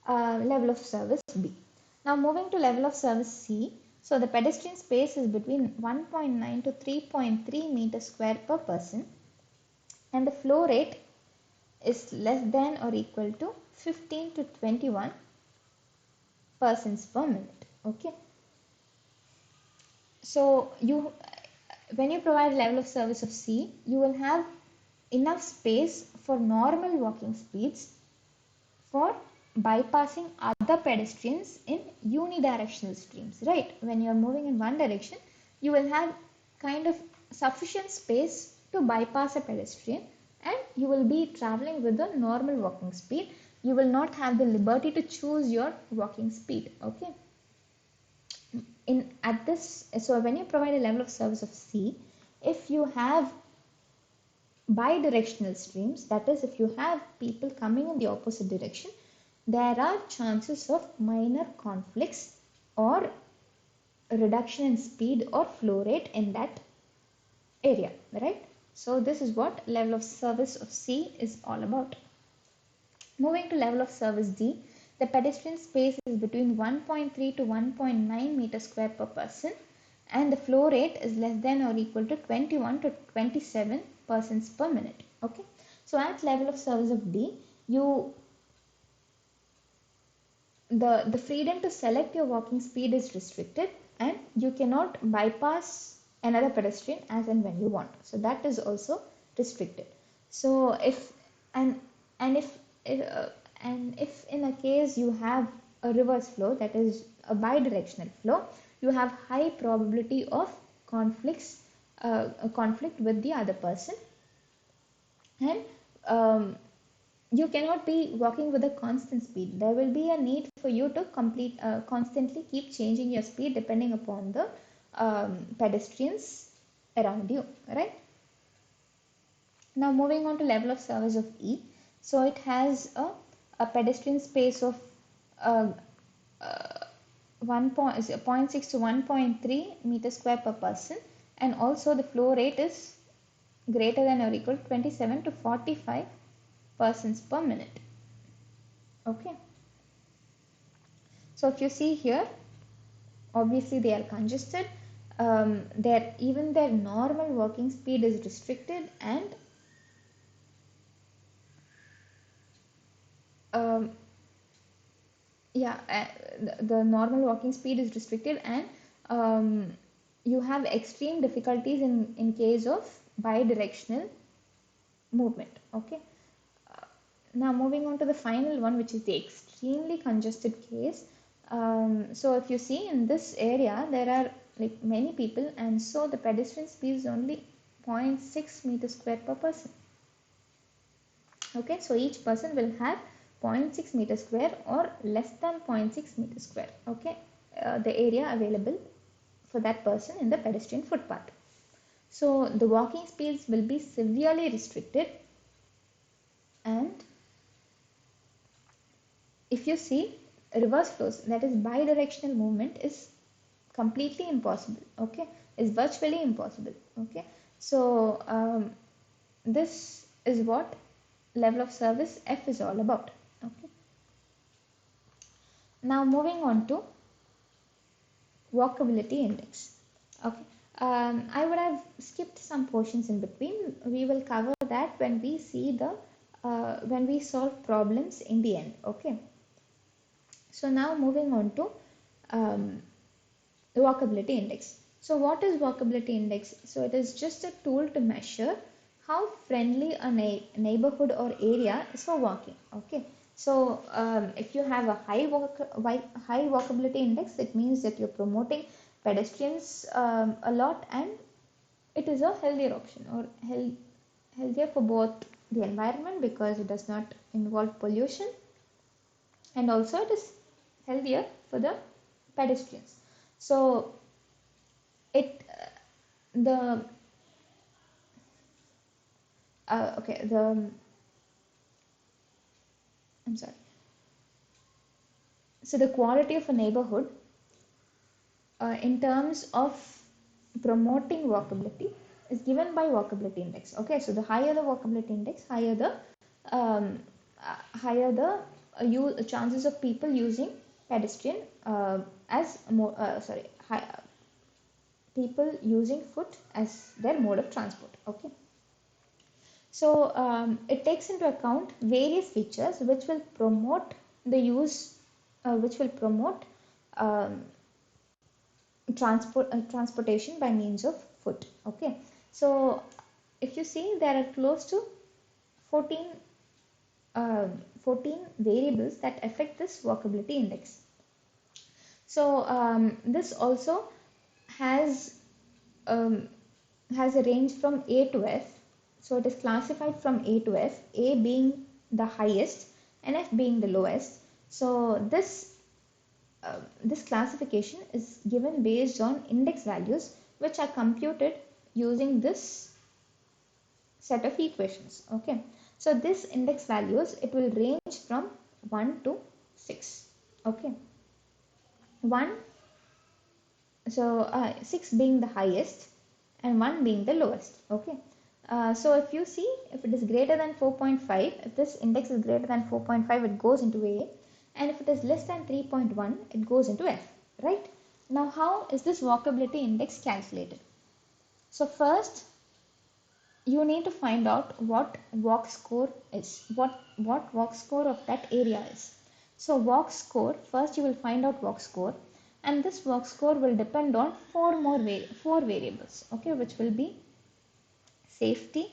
level of service B. Now moving to level of service C. So the pedestrian space is between 1.9 to 3.3 meters square per person, and the flow rate is less than or equal to 15 to 21 persons per minute. Okay. So when you provide level of service of C, you will have enough space for normal walking speeds for bypassing other pedestrians in unidirectional streams, right? When you are moving in one direction, you will have kind of sufficient space to bypass a pedestrian, and you will be traveling with a normal walking speed. You will not have the liberty to choose your walking speed. Okay. So when you provide a level of service of C, if you have bidirectional streams, that is, if you have people coming in the opposite direction, there are chances of minor conflicts or reduction in speed or flow rate in that area, right? So this is what level of service of C is all about. Moving to level of service D, the pedestrian space is between 1.3 to 1.9 meters square per person, and the flow rate is less than or equal to 21 to 27 persons per minute. Okay. So at level of service of D, the freedom to select your walking speed is restricted, and you cannot bypass another pedestrian as and when you want. So that is also restricted. So if and and if and if in a case you have a reverse flow, that is a bidirectional flow, you have high probability of a conflict with the other person, and you cannot be walking with a constant speed. There will be a need for you to constantly keep changing your speed depending upon the pedestrians around you, right? Now moving on to level of service of E. So it has a pedestrian space of uh, uh, 1.6 to 1.3 meters square per person, and also the flow rate is greater than or equal to 27 to 45 persons per minute. Okay. So if you see here, obviously they are congested. Even their normal working speed is restricted, and um, yeah, the normal walking speed is restricted, and you have extreme difficulties in case of bidirectional movement. Okay. Now moving on to the final one, which is the extremely congested case. So if you see in this area, there are like many people, and so the pedestrian speed is only 0.6 meters square per person. Okay, so each person will have 0.6 meters square or less than 0.6 meters square. Okay, the area available for that person in the pedestrian footpath. So the walking speeds will be severely restricted, and if you see reverse flows, that is bidirectional movement, is completely impossible, okay, is virtually impossible, okay. So this is what level of service F is all about, okay. Now moving on to walkability index, okay. I would have skipped some portions in between. We will cover that when we see the when we solve problems in the end, okay. So now moving on to um, the walkability index. So what is walkability index? So it is just a tool to measure how friendly a neighborhood or area is for walking. Okay. So if you have a high walkability index, it means that you're promoting pedestrians a lot, and it is a healthier option, or healthier for both the environment because it does not involve pollution, and also it is healthier for the pedestrians. So it the okay the I'm sorry. So the quality of a neighborhood in terms of promoting walkability is given by walkability index. Okay, so the higher the walkability index, um, higher the chances of people using pedestrian as more sorry high, people using foot as their mode of transport. Okay. So it takes into account various features which will promote the use, which will promote um, transportation by means of foot. Okay, so if you see, there are close to 14, uh, 14 variables that affect this walkability index. So this also has um, has a range from A to F. So it is classified from A to F, A being the highest and F being the lowest. So this classification is given based on index values which are computed using this set of equations. Okay. So this index values, it will range from 1 to 6. Okay. 1 So 6 being the highest and 1 being the lowest. Okay. So if you see, if it is greater than 4.5, if this index is greater than 4.5, it goes into A, and if it is less than 3.1, it goes into F, right? Now, how is this walkability index calculated? So first, you need to find out what walk score is, what walk score of that area is. So walk score, first you will find out walk score, and this walk score will depend on four variables, okay, which will be safety,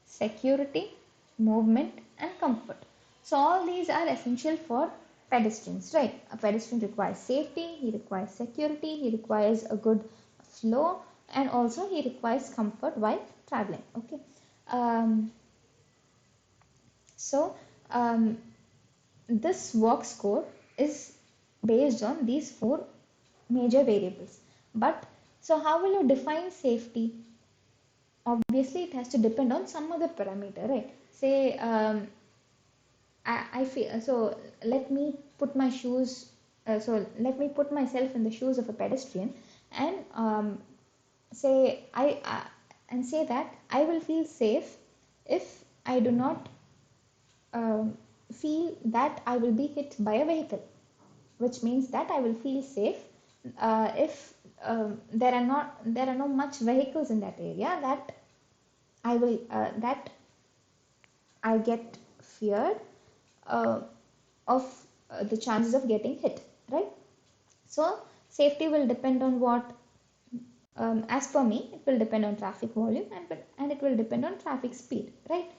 security, movement, and comfort. So all these are essential for pedestrians, right? A pedestrian requires safety, he requires security, he requires a good flow, and also he requires comfort while traveling. Okay. Um, so this walk score is based on these four major variables. But so how will you define safety? Obviously it has to depend on some other parameter, right? Say I feel so let me put my shoes so let me put myself in the shoes of a pedestrian, and say and say that I will feel safe if I do not feel that I will be hit by a vehicle, which means that I will feel safe if there are no much vehicles in that area, that I will that I get feared uh, of the chances of getting hit, right? So safety will depend on what, as per me, it will depend on traffic volume, and it will depend on traffic speed, right?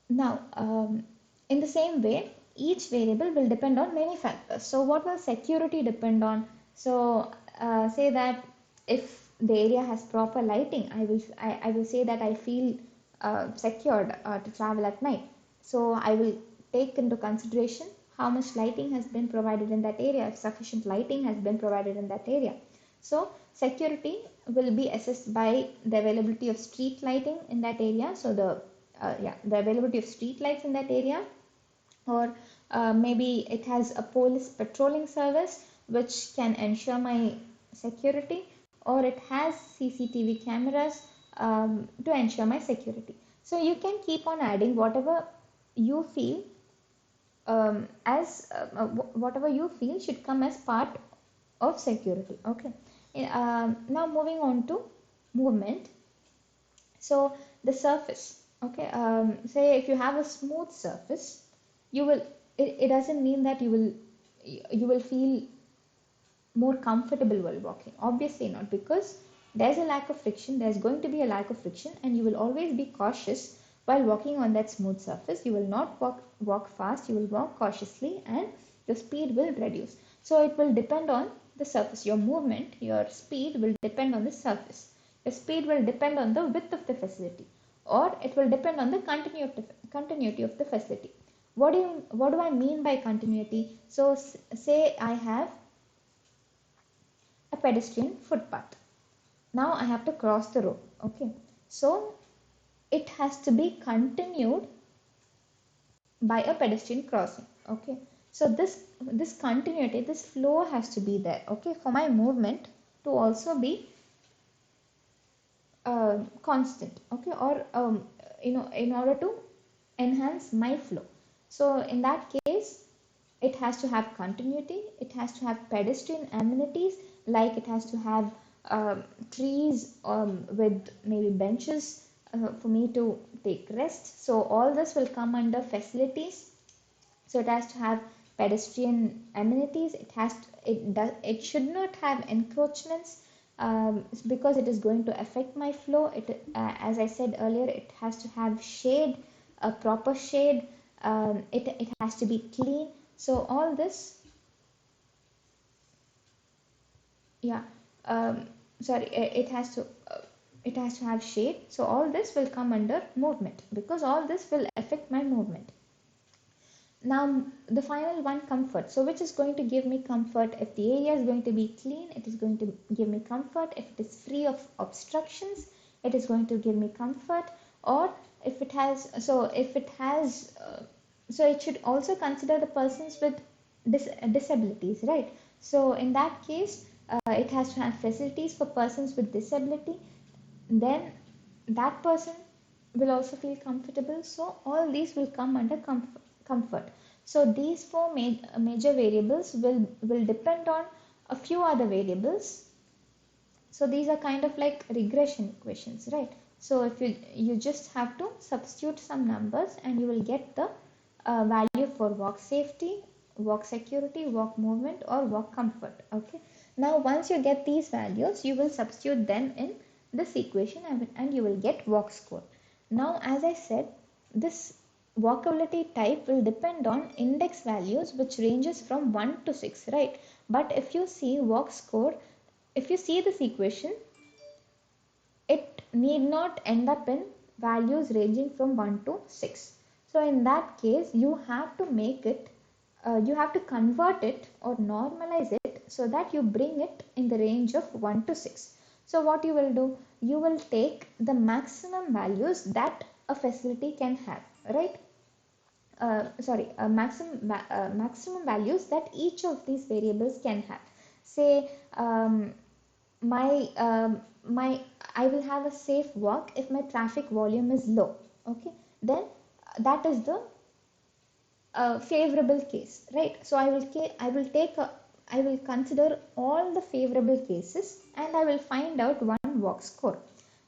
Now, in the same way, each variable will depend on many factors. So what will security depend on? So say that if the area has proper lighting, I will say that I feel secured to travel at night. So I will take into consideration how much lighting has been provided in that area, if sufficient lighting has been provided in that area. So security will be assessed by the availability of street lighting in that area. So the availability of street lights in that area, or maybe it has a police patrolling service, which can ensure my security, or it has CCTV cameras to ensure my security. So you can keep on adding whatever you feel whatever you feel should come as part of security. Okay. Now moving on to movement. So the surface. Okay. Say if you have a smooth surface, you will. It doesn't mean that you will feel more comfortable while walking. Obviously not, because there's a lack of friction. There's going to be a lack of friction, and you will always be cautious while walking on that smooth surface. You will not walk fast. You will walk cautiously, and the speed will reduce. So it will depend on the surface. Your movement, your speed will depend on the surface. The speed will depend on the width of the facility, or it will depend on the continuity of the facility. What do I mean by continuity? So say I have a pedestrian footpath. Now I have to cross the road. Okay. So it has to be continued by a pedestrian crossing. Okay. So this continuity, this flow has to be there. Okay. For my movement to also be constant. Okay. Or in order to enhance my flow. So in that case, it has to have continuity, it has to have pedestrian amenities, like it has to have trees with maybe benches for me to take rest. So all this will come under facilities. So it has to have pedestrian amenities. It should not have encroachments, because it is going to affect my flow. As I said earlier, it has to have shade, a proper shade. It has to be clean. So all this, yeah, um, sorry, it has to have shade. So all this will come under movement, because all this will affect my movement. Now the final one, comfort. So which is going to give me comfort? If the area is going to be clean, it is going to give me comfort. If it is free of obstructions, it is going to give me comfort. Or if it has, so it should also consider the persons with disabilities, right? So in that case, it has to have facilities for persons with disability. Then that person will also feel comfortable. So all these will come under comfort. So these four major variables will depend on a few other variables. So these are kind of like regression equations, right? So if you just have to substitute some numbers, and you will get the value for walk safety, walk security, walk movement, or walk comfort. Okay. Now once you get these values, you will substitute them in this equation, and you will get walk score. Now as I said, this walkability type will depend on index values, which ranges from 1 to 6, right? But if you see walk score, if you see this equation, it need not end up in values ranging from 1 to 6. So in that case, you have to you have to convert it or normalize it, so that you bring it in the range of 1 to 6. So what you will do, you will take the maximum values that a facility can have, right? Maximum values that each of these variables can have. Say my my I will have a safe walk if my traffic volume is low. Okay, then that is the favorable case, right? So I will consider all the favorable cases, and I will find out one walk score.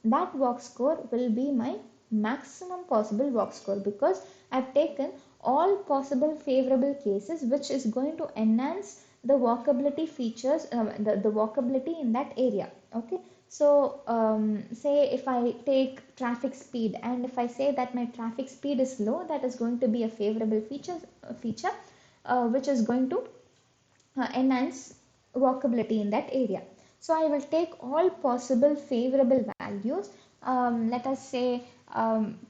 That walk score will be my maximum possible walk score, because I've taken all possible favorable cases, which is going to enhance the walkability features, the walkability in that area. Okay. So say if I take traffic speed, and if I say that my traffic speed is low, that is going to be a favorable feature which is going to enhance walkability in that area. So I will take all possible favorable values. Let us say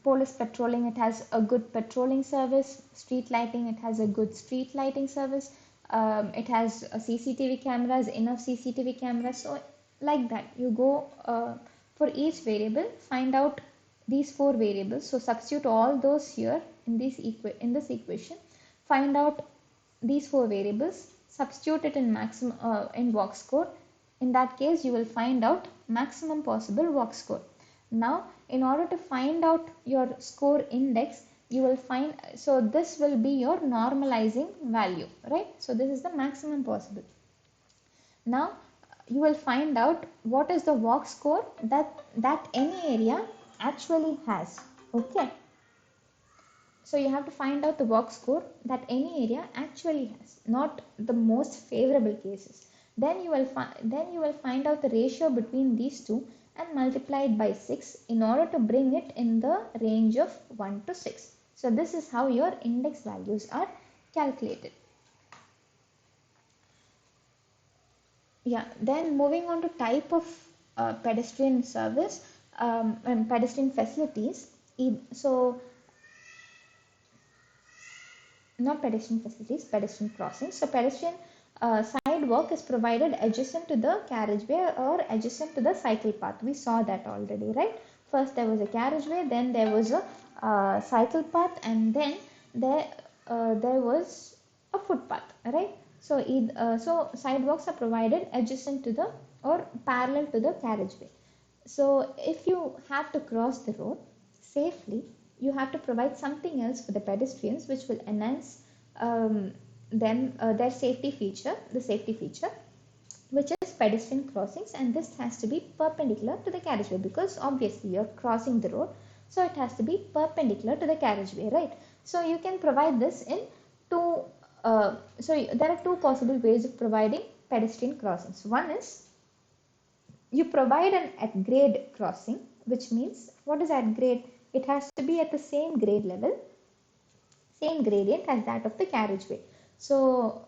police patrolling, it has a good patrolling service. Street lighting, it has a good street lighting service. It has CCTV cameras, enough CCTV cameras. So like that, you go for each variable, find out these four variables. So substitute all those here in this equation, find out these four variables, substitute it in maximum in walk score. In that case, you will find out maximum possible walk score. Now, in order to find out your score index, you will find, so this will be your normalizing value, right? So this is the maximum possible. Now you will find out what is the walk score that any area actually has. Okay, so you have to find out the walk score that any area actually has, not the most favorable cases. Then you will find out the ratio between these two and multiply it by 6 in order to bring it in the range of 1 to 6. So this is how your index values are calculated. Yeah, then moving on to type of pedestrian service and pedestrian facilities. So, not pedestrian facilities, pedestrian crossings. So, pedestrian sidewalk is provided adjacent to the carriageway or adjacent to the cycle path. We saw that already, right? First there was a carriageway, then there was a cycle path, and then there was a footpath, right? So sidewalks are provided adjacent to the or parallel to the carriageway. So if you have to cross the road safely, you have to provide something else for the pedestrians, which will enhance their safety feature, the safety feature, which is pedestrian crossings, and this has to be perpendicular to the carriageway because obviously you're crossing the road, so it has to be perpendicular to the carriageway, right? So you can provide this in two. There are two possible ways of providing pedestrian crossings. One is you provide an at grade crossing, which means what is at grade? It has to be at the same grade level, same gradient as that of the carriageway. So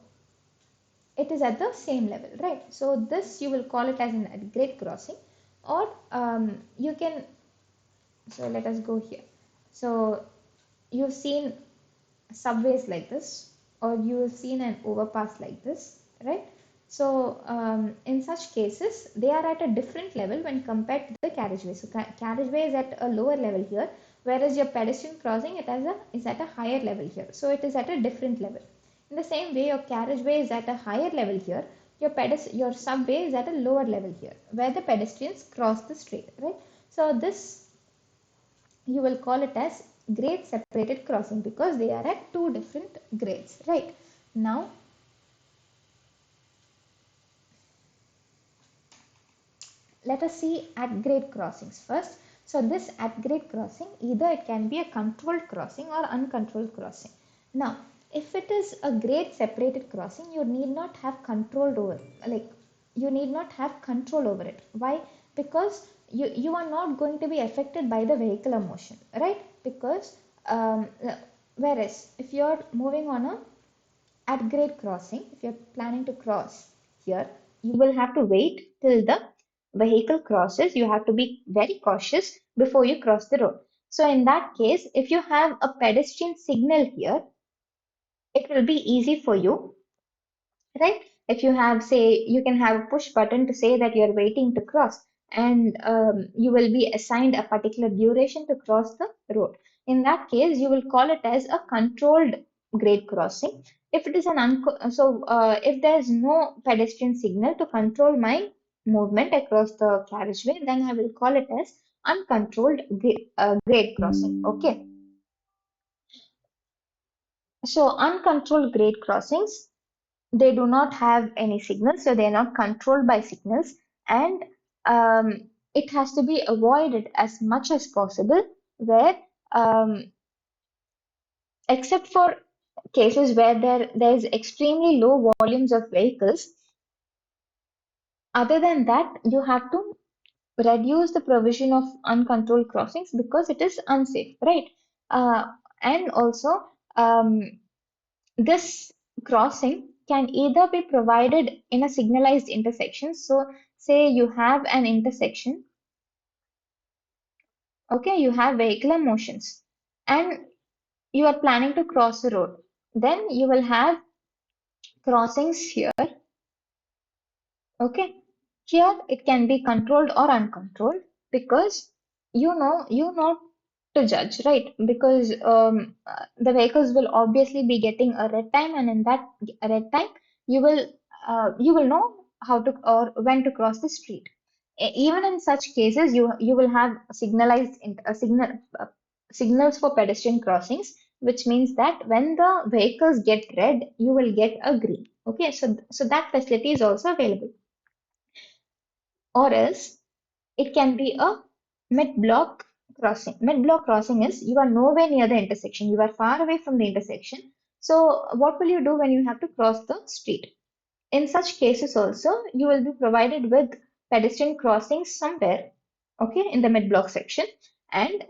it is at the same level, right? So this you will call it as an at grade crossing, or you can. So let us go here. So you've seen subways like this, or you've seen an overpass like this, right? So in such cases, they are at a different level when compared to the carriageway. So carriageway is at a lower level here, whereas your pedestrian crossing is at a higher level here. So it is at a different level. In the same way, your carriageway is at a higher level here. Your subway is at a lower level here, where the pedestrians cross the street, right? So this you will call it as grade separated crossing because they are at two different grades, right? Now let us see at grade crossings first. So this at grade crossing, either it can be a controlled crossing or uncontrolled crossing. Now if it is a grade separated crossing, you need not have control over, like you need not have control over it. Why? Because you are not going to be affected by the vehicular motion, right? Because whereas if you're moving on a at grade crossing, if you're planning to cross here, you will have to wait till the vehicle crosses. You have to be very cautious before you cross the road. So in that case, if you have a pedestrian signal here, it will be easy for you, right? If you have, say, you can have a push button to say that you're waiting to cross, and you will be assigned a particular duration to cross the road. In that case, you will call it as a controlled grade crossing. If it is an if there's no pedestrian signal to control my movement across the carriageway, then I will call it as uncontrolled grade crossing. Okay. So uncontrolled grade crossings, they do not have any signals, so they are not controlled by signals, and it has to be avoided as much as possible, where um, except for cases where there is extremely low volumes of vehicles. Other than that, you have to reduce the provision of uncontrolled crossings because it is unsafe, right? uh, and also um, this crossing can either be provided in a signalized intersection. So say you have an intersection, okay, you have vehicular motions and you are planning to cross the road. Then you will have crossings here, okay. Here it can be controlled or uncontrolled because you know to judge, right? Because the vehicles will obviously be getting a red time, and in that red time you will know how to or when to cross the street. Even in such cases, you will have signals for pedestrian crossings, which means that when the vehicles get red, you will get a green. Okay, so that facility is also available. Or else it can be a mid-block crossing. Mid-block crossing is you are nowhere near the intersection. You are far away from the intersection. So what will you do when you have to cross the street? In such cases also, you will be provided with pedestrian crossings somewhere, okay, in the mid-block section. And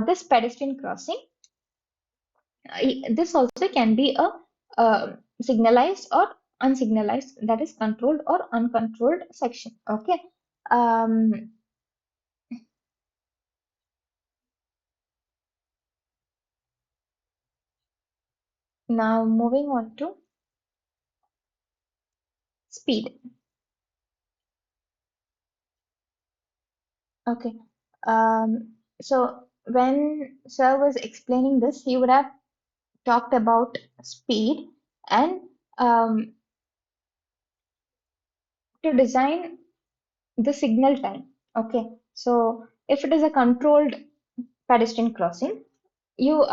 this pedestrian crossing, this also can be a signalized or unsignalized, that is controlled or uncontrolled section, okay. Um, Now moving on to speed. Okay. So when Sir was explaining this, he would have talked about speed and um, to design the signal time. Okay. So if it is a controlled pedestrian crossing, you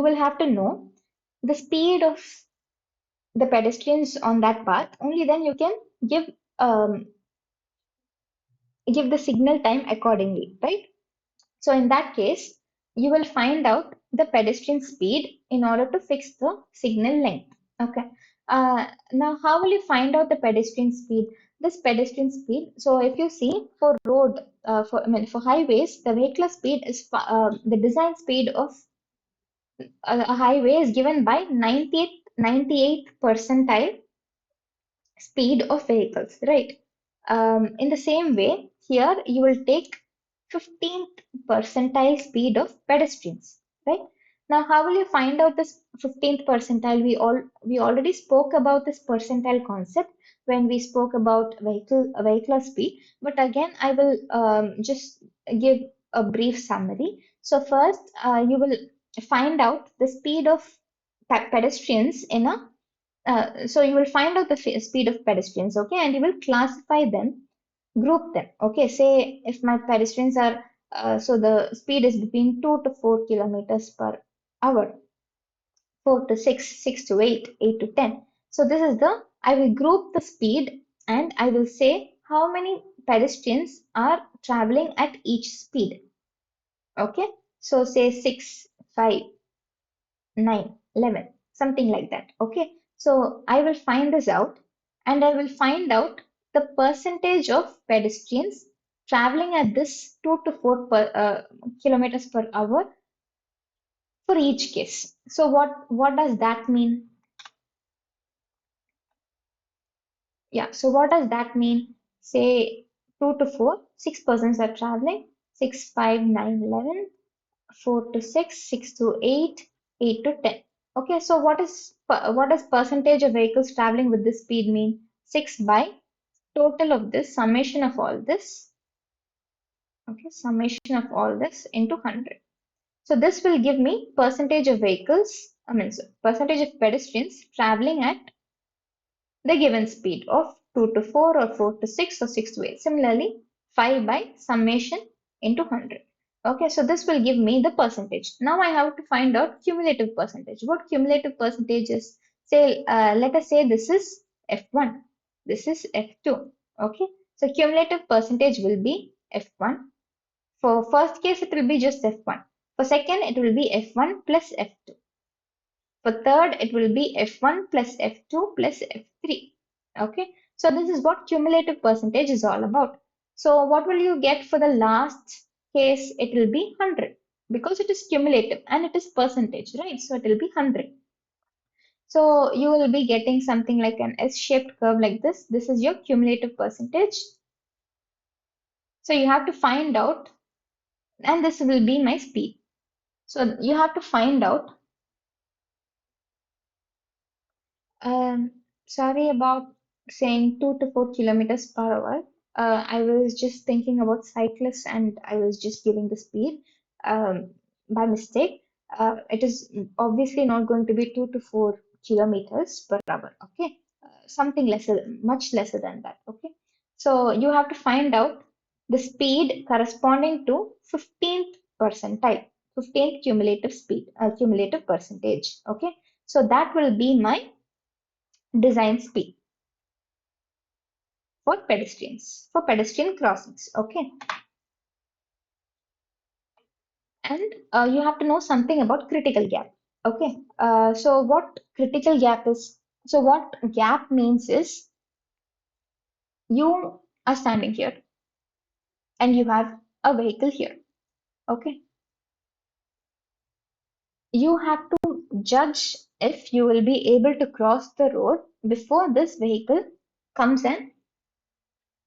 will have to know the speed of the pedestrians on that path. Only then you can give um, give the signal time accordingly, right? So in that case, you will find out the pedestrian speed in order to fix the signal length. Okay. Now, how will you find out the pedestrian speed? This pedestrian speed. So if you see for road, for highways, the vehicular speed is the design speed of a highway is given by 98th percentile speed of vehicles, right? In the same way, here you will take 15th percentile speed of pedestrians, right? Now, how will you find out this 15th percentile? We already spoke about this percentile concept when we spoke about vehicular speed. But again, I will just give a brief summary. So first, you will find out the speed of pedestrians in a so you will find out the speed of pedestrians, okay, and you will classify them, group them, okay. Say if my pedestrians are, so the speed is between 2 to 4 kilometers per hour, 4 to 6, 6 to 8, 8 to 10. So this is the, I will group the speed and I will say how many pedestrians are traveling at each speed, okay. So say 6, 5, 9, 11, something like that. Okay, so I will find this out and I will find out the percentage of pedestrians traveling at this 2 to 4 kilometers per hour for each case. So what does that mean? Yeah, so what does that mean? Say 2 to 4, 6 persons are traveling, 6, 5, 9, 11. 4 to 6, 6 to 8, 8 to 10. Okay, so what does percentage of vehicles traveling with this speed mean? 6 by total of this, summation of all this, okay, summation of all this into 100. So this will give me percentage of vehicles, percentage of pedestrians traveling at the given speed of 2 to 4 or 4 to 6 or 6 to 8. Similarly, 5 by summation into 100. Okay, so this will give me the percentage. Now I have to find out cumulative percentage. What cumulative percentage is? Say, let us say this is F1, this is F2. Okay, so cumulative percentage will be F1. For first case, it will be just F1. For second, it will be F1 plus F2. For third, it will be F1 plus F2 plus F3. Okay, so this is what cumulative percentage is all about. So what will you get for the last case? It will be 100 because it is cumulative and it is percentage, right? So it will be 100. So you will be getting something like an S-shaped curve like this. This is your cumulative percentage. So you have to find out, and this will be my speed. So you have to find out. Um, Sorry about saying 2 to 4 kilometers per hour. I was just thinking about cyclists and I was just giving the speed by mistake. It is obviously not going to be 2 to 4 kilometers per hour. Okay, something lesser, much lesser than that. Okay, so you have to find out the speed corresponding to 15th percentile, 15th cumulative speed, cumulative percentage. Okay, so that will be my design speed for pedestrians, for pedestrian crossings. Okay, and you have to know something about critical gap. Okay, so what critical gap is? So what gap means is you are standing here and you have a vehicle here. Okay, you have to judge if you will be able to cross the road before this vehicle comes and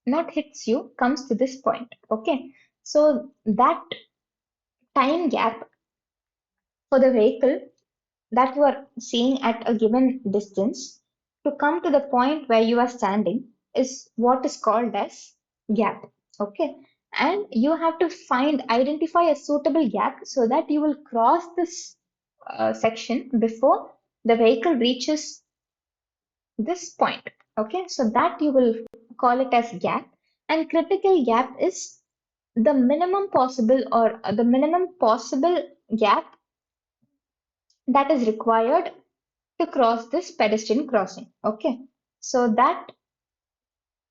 not hits you, comes to this point. Okay, so that time gap for the vehicle that you are seeing at a given distance to come to the point where you are standing is what is called as gap. Okay, and you have to identify a suitable gap so that you will cross this section before the vehicle reaches this point. Okay, so that you will call it as gap, and critical gap is the minimum possible, or the minimum possible gap that is required to cross this pedestrian crossing. Okay, so that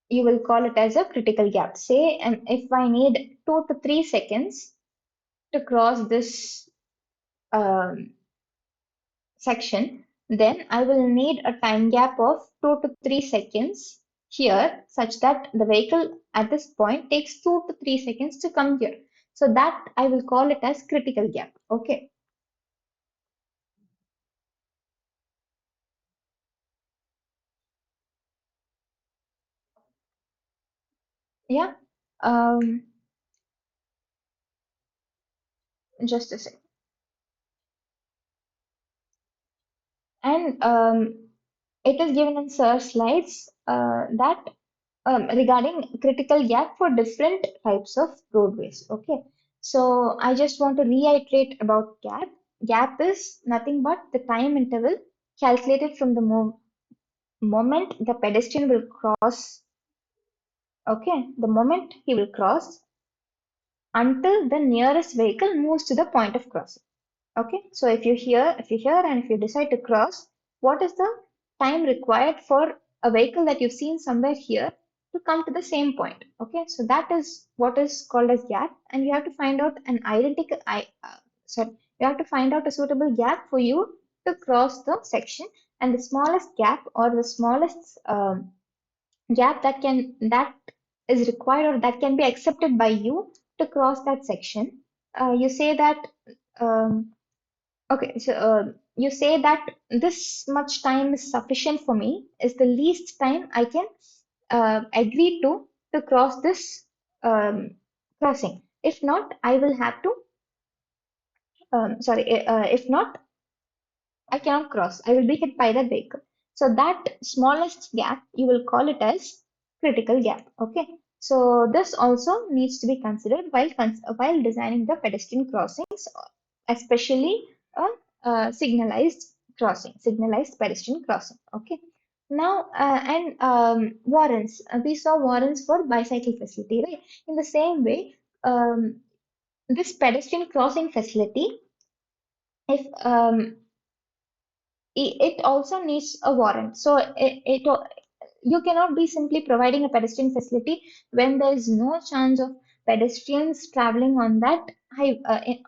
you will call it as a critical gap. Say, and if I need 2 to 3 seconds to cross this um, section, then I will need a time gap of 2 to 3 seconds here, such that the vehicle at this point takes 2 to 3 seconds to come here. So that I will call it as critical gap. Okay, yeah. Um, just a sec. And it is given in Sir slides that regarding critical gap for different types of roadways. Okay, so I just want to reiterate about gap. Gap is nothing but the time interval calculated from the moment the pedestrian will cross. Okay, the moment he will cross until the nearest vehicle moves to the point of crossing. Okay, so if you hear and if you decide to cross, what is the time required for a vehicle that you've seen somewhere here to come to the same point? Okay, so that is what is called as gap, and you have to find out an identical, sorry, you have to find out a suitable gap for you to cross the section, and the smallest gap, or the smallest gap that is required, or that can be accepted by you to cross that section. You say that. Um, Okay, so you say that this much time is sufficient for me, is the least time I can agree to cross this crossing. If not, I will have to, if not, I cannot cross. I will be hit by the vehicle. So that smallest gap, you will call it as critical gap. Okay. So this also needs to be considered while designing the pedestrian crossings, especially a, signalized pedestrian crossing. Okay. Now, and warrants. We saw warrants for bicycle facility, right? In the same way, this pedestrian crossing facility, if it also needs a warrant. So you cannot be simply providing a pedestrian facility when there is no chance of pedestrians traveling on that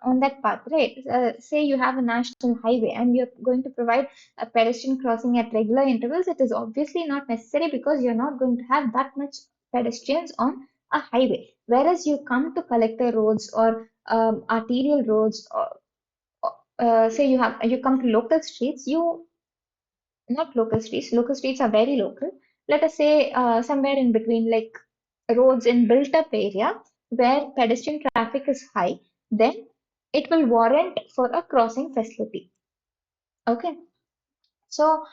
on that path, right? Say you have a national highway and you're going to provide a pedestrian crossing at regular intervals. It is obviously not necessary because you're not going to have that much pedestrians on a highway. Whereas you come to collector roads or arterial roads, or say you come to local streets, you not local streets. Local streets are very local. Let us say somewhere in between, like roads in built-up area where pedestrian traffic is high, then it will warrant for a crossing facility. Okay. So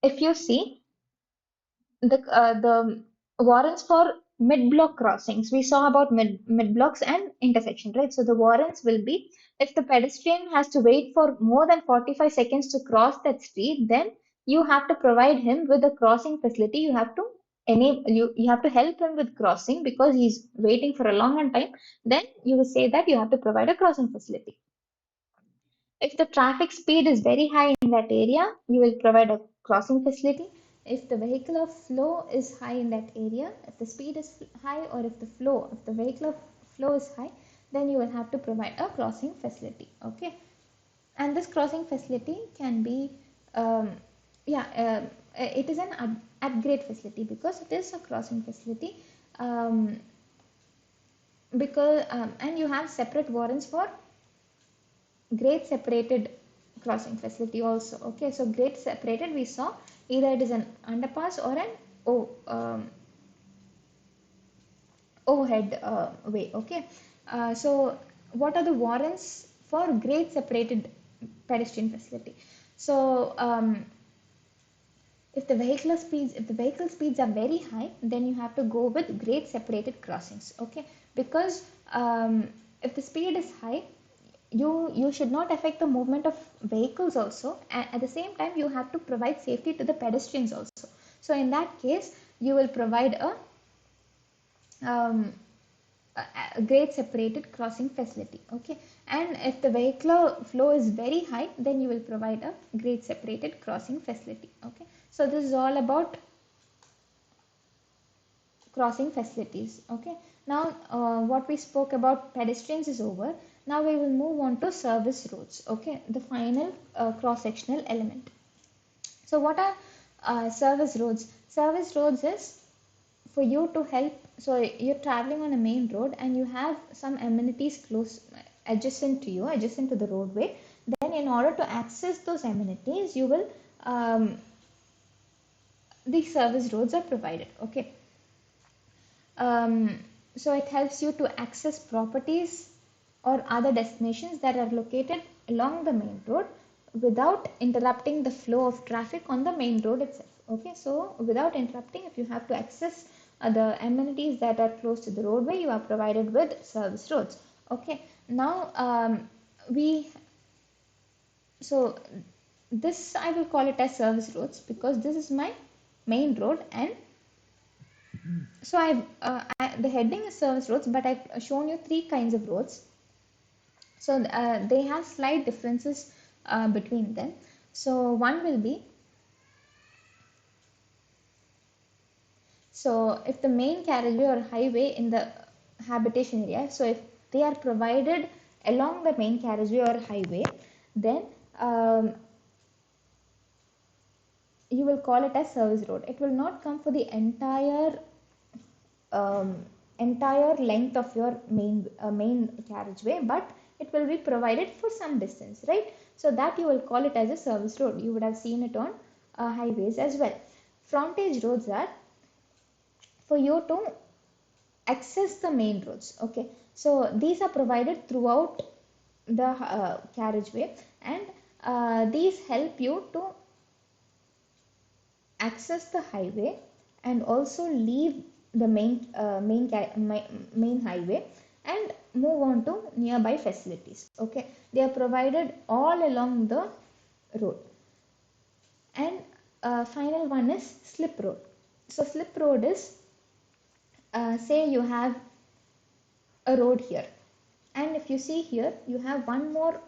if you see the warrants for mid-block crossings, we saw about mid blocks and intersection, right? So the warrants will be If the pedestrian has to wait for more than 45 seconds to cross that street, then you have to provide him with a crossing facility. You have to you have to help him with crossing because he's waiting for a long time. Then you will say that you have to provide a crossing facility. If the traffic speed is very high in that area, you will provide a crossing facility. If the vehicular flow is high in that area, if the speed is high, or if the vehicular flow is high, then you will have to provide a crossing facility. Okay, and this crossing facility can be, um, yeah, it is an upgrade facility because it is a crossing facility. Um, because and you have separate warrants for grade separated crossing facility also. Okay, so grade separated, we saw either it is an underpass or an overhead way. Okay, so what are the warrants for grade separated pedestrian facility? So if the vehicle speeds are very high, then you have to go with grade separated crossings. Okay, because if the speed is high, you should not affect the movement of vehicles also, and at the same time you have to provide safety to the pedestrians also. So in that case, you will provide um, a grade separated crossing facility. Okay, and if the vehicular flow is very high, then you will provide a grade separated crossing facility. Okay, so this is all about crossing facilities. Okay, now what we spoke about pedestrians is over. Now we will move on to service roads. Okay, the final cross sectional element. So what are service roads? Service roads is for you to help. So you're traveling on a main road and you have some amenities close, adjacent to you, adjacent to the roadway. Then in order to access those amenities, you will these service roads are provided. Okay, so it helps you to access properties or other destinations that are located along the main road without interrupting the flow of traffic on the main road itself. Okay, so without interrupting, if you have to access the amenities that are close to the roadway, you are provided with service roads. Okay, now we so this I will call it as service roads because this is my main road, and so the heading is service roads, but I've shown you three kinds of roads. So they have slight differences between them. So one will be, so if the main carriageway or highway in the habitation area, so if they are provided along the main carriageway or highway, then you will call it as service road. It will not come for the um, entire length of your main carriageway, but it will be provided for some distance, right? So that you will call it as a service road. You would have seen it on highways as well. Frontage roads are for you to access the main roads. Okay, so these are provided throughout the carriageway, and these help you to access the highway and also leave the main highway and move on to nearby facilities. Okay, they are provided all along the road. And final one is slip road. So slip road is, say you have a road here, and if you see here, you have one more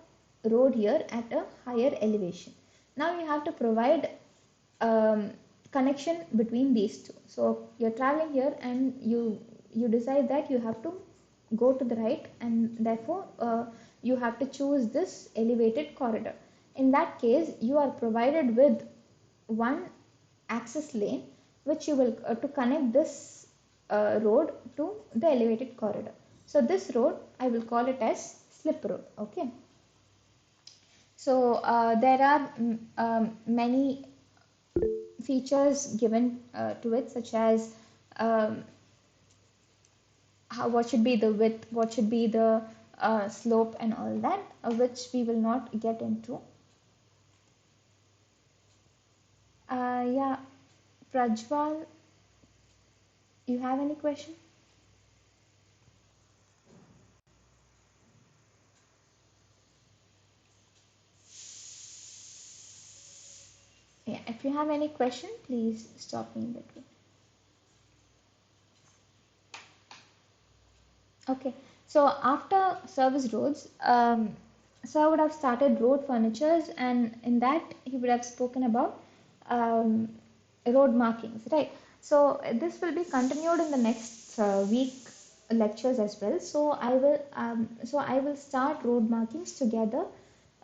road here at a higher elevation. Now you have to provide connection between these two. So you're traveling here and you decide that you have to go to the right, and therefore you have to choose this elevated corridor. In that case, you are provided with one access lane which you will to connect this road to the elevated corridor. So this road I will call it as slip road. Okay, so there are many features given to it, such as um, what should be the width, what should be the slope, and all that, which we will not get into. Yeah, Prajwal, you have any question? if you have any question, please stop me in between. Okay, so after service roads, sir would have started road furnitures, and in that he would have spoken about um, road markings, right? So this will be continued in the next week lectures as well. So I will start road markings together,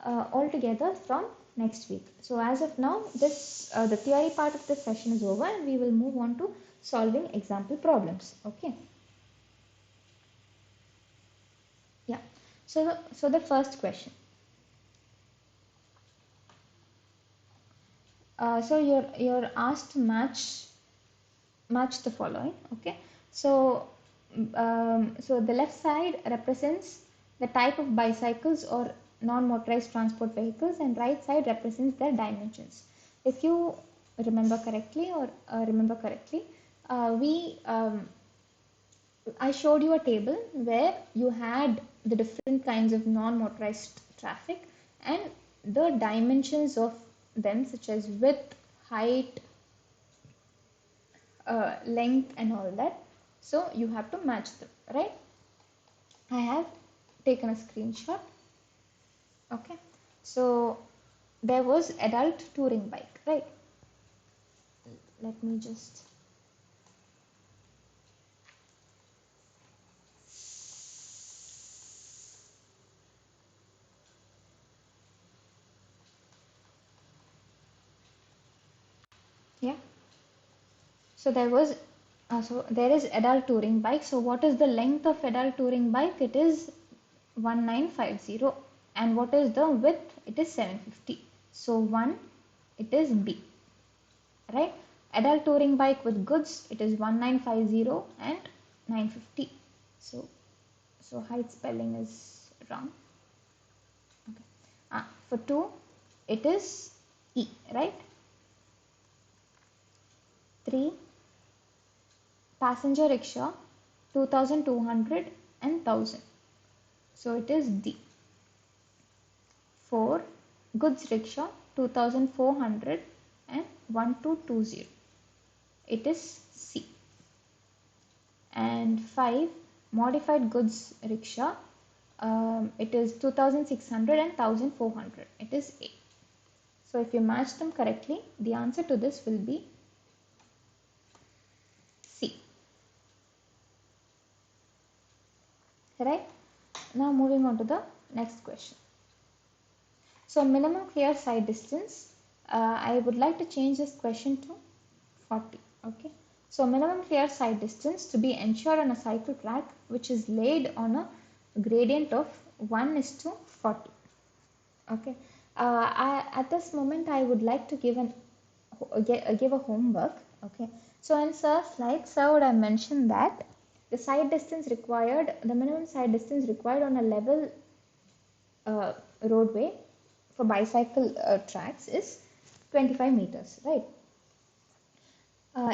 all together from next week. So as of now, this the theory part of this session is over, and we will move on to solving example problems. Okay. Yeah. So the first question. So you're asked to match the following. Okay. So so the left side represents the type of bicycles or non-motorized transport vehicles, and right side represents their dimensions. If you remember correctly or remember correctly, we I showed you a table where you had the different kinds of non-motorized traffic and the dimensions of them, such as width, height, length, and all that. So you have to match them, right? I have taken a screenshot. Okay. So there was adult touring bike, right? Let me just, yeah. So there is adult touring bike. So what is the length of adult touring bike? It is 1950. And what is the width? It is 750. So 1, it is B, right? Adult touring bike with goods, it is 1950 and 950. So height spelling is wrong. Okay. For 2, it is E, right? 3, passenger rickshaw, 2200 and 1000. So it is D. 4, goods rickshaw, 2400 and 1220. It is C. And 5, modified goods rickshaw, it is 2600 and 1400. It is A. So if you match them correctly, the answer to this will be C. Right? Now moving on to the next question. So minimum clear side distance, I would like to change this question to 40. Okay. So minimum clear side distance to be ensured on a cycle track which is laid on a gradient of 1:40. Okay. At this moment, I would like to give a homework. Okay. So in sir slide, sir would have mentioned that the side distance required, the minimum side distance required on a level uh, roadway for bicycle tracks is 25 meters, right?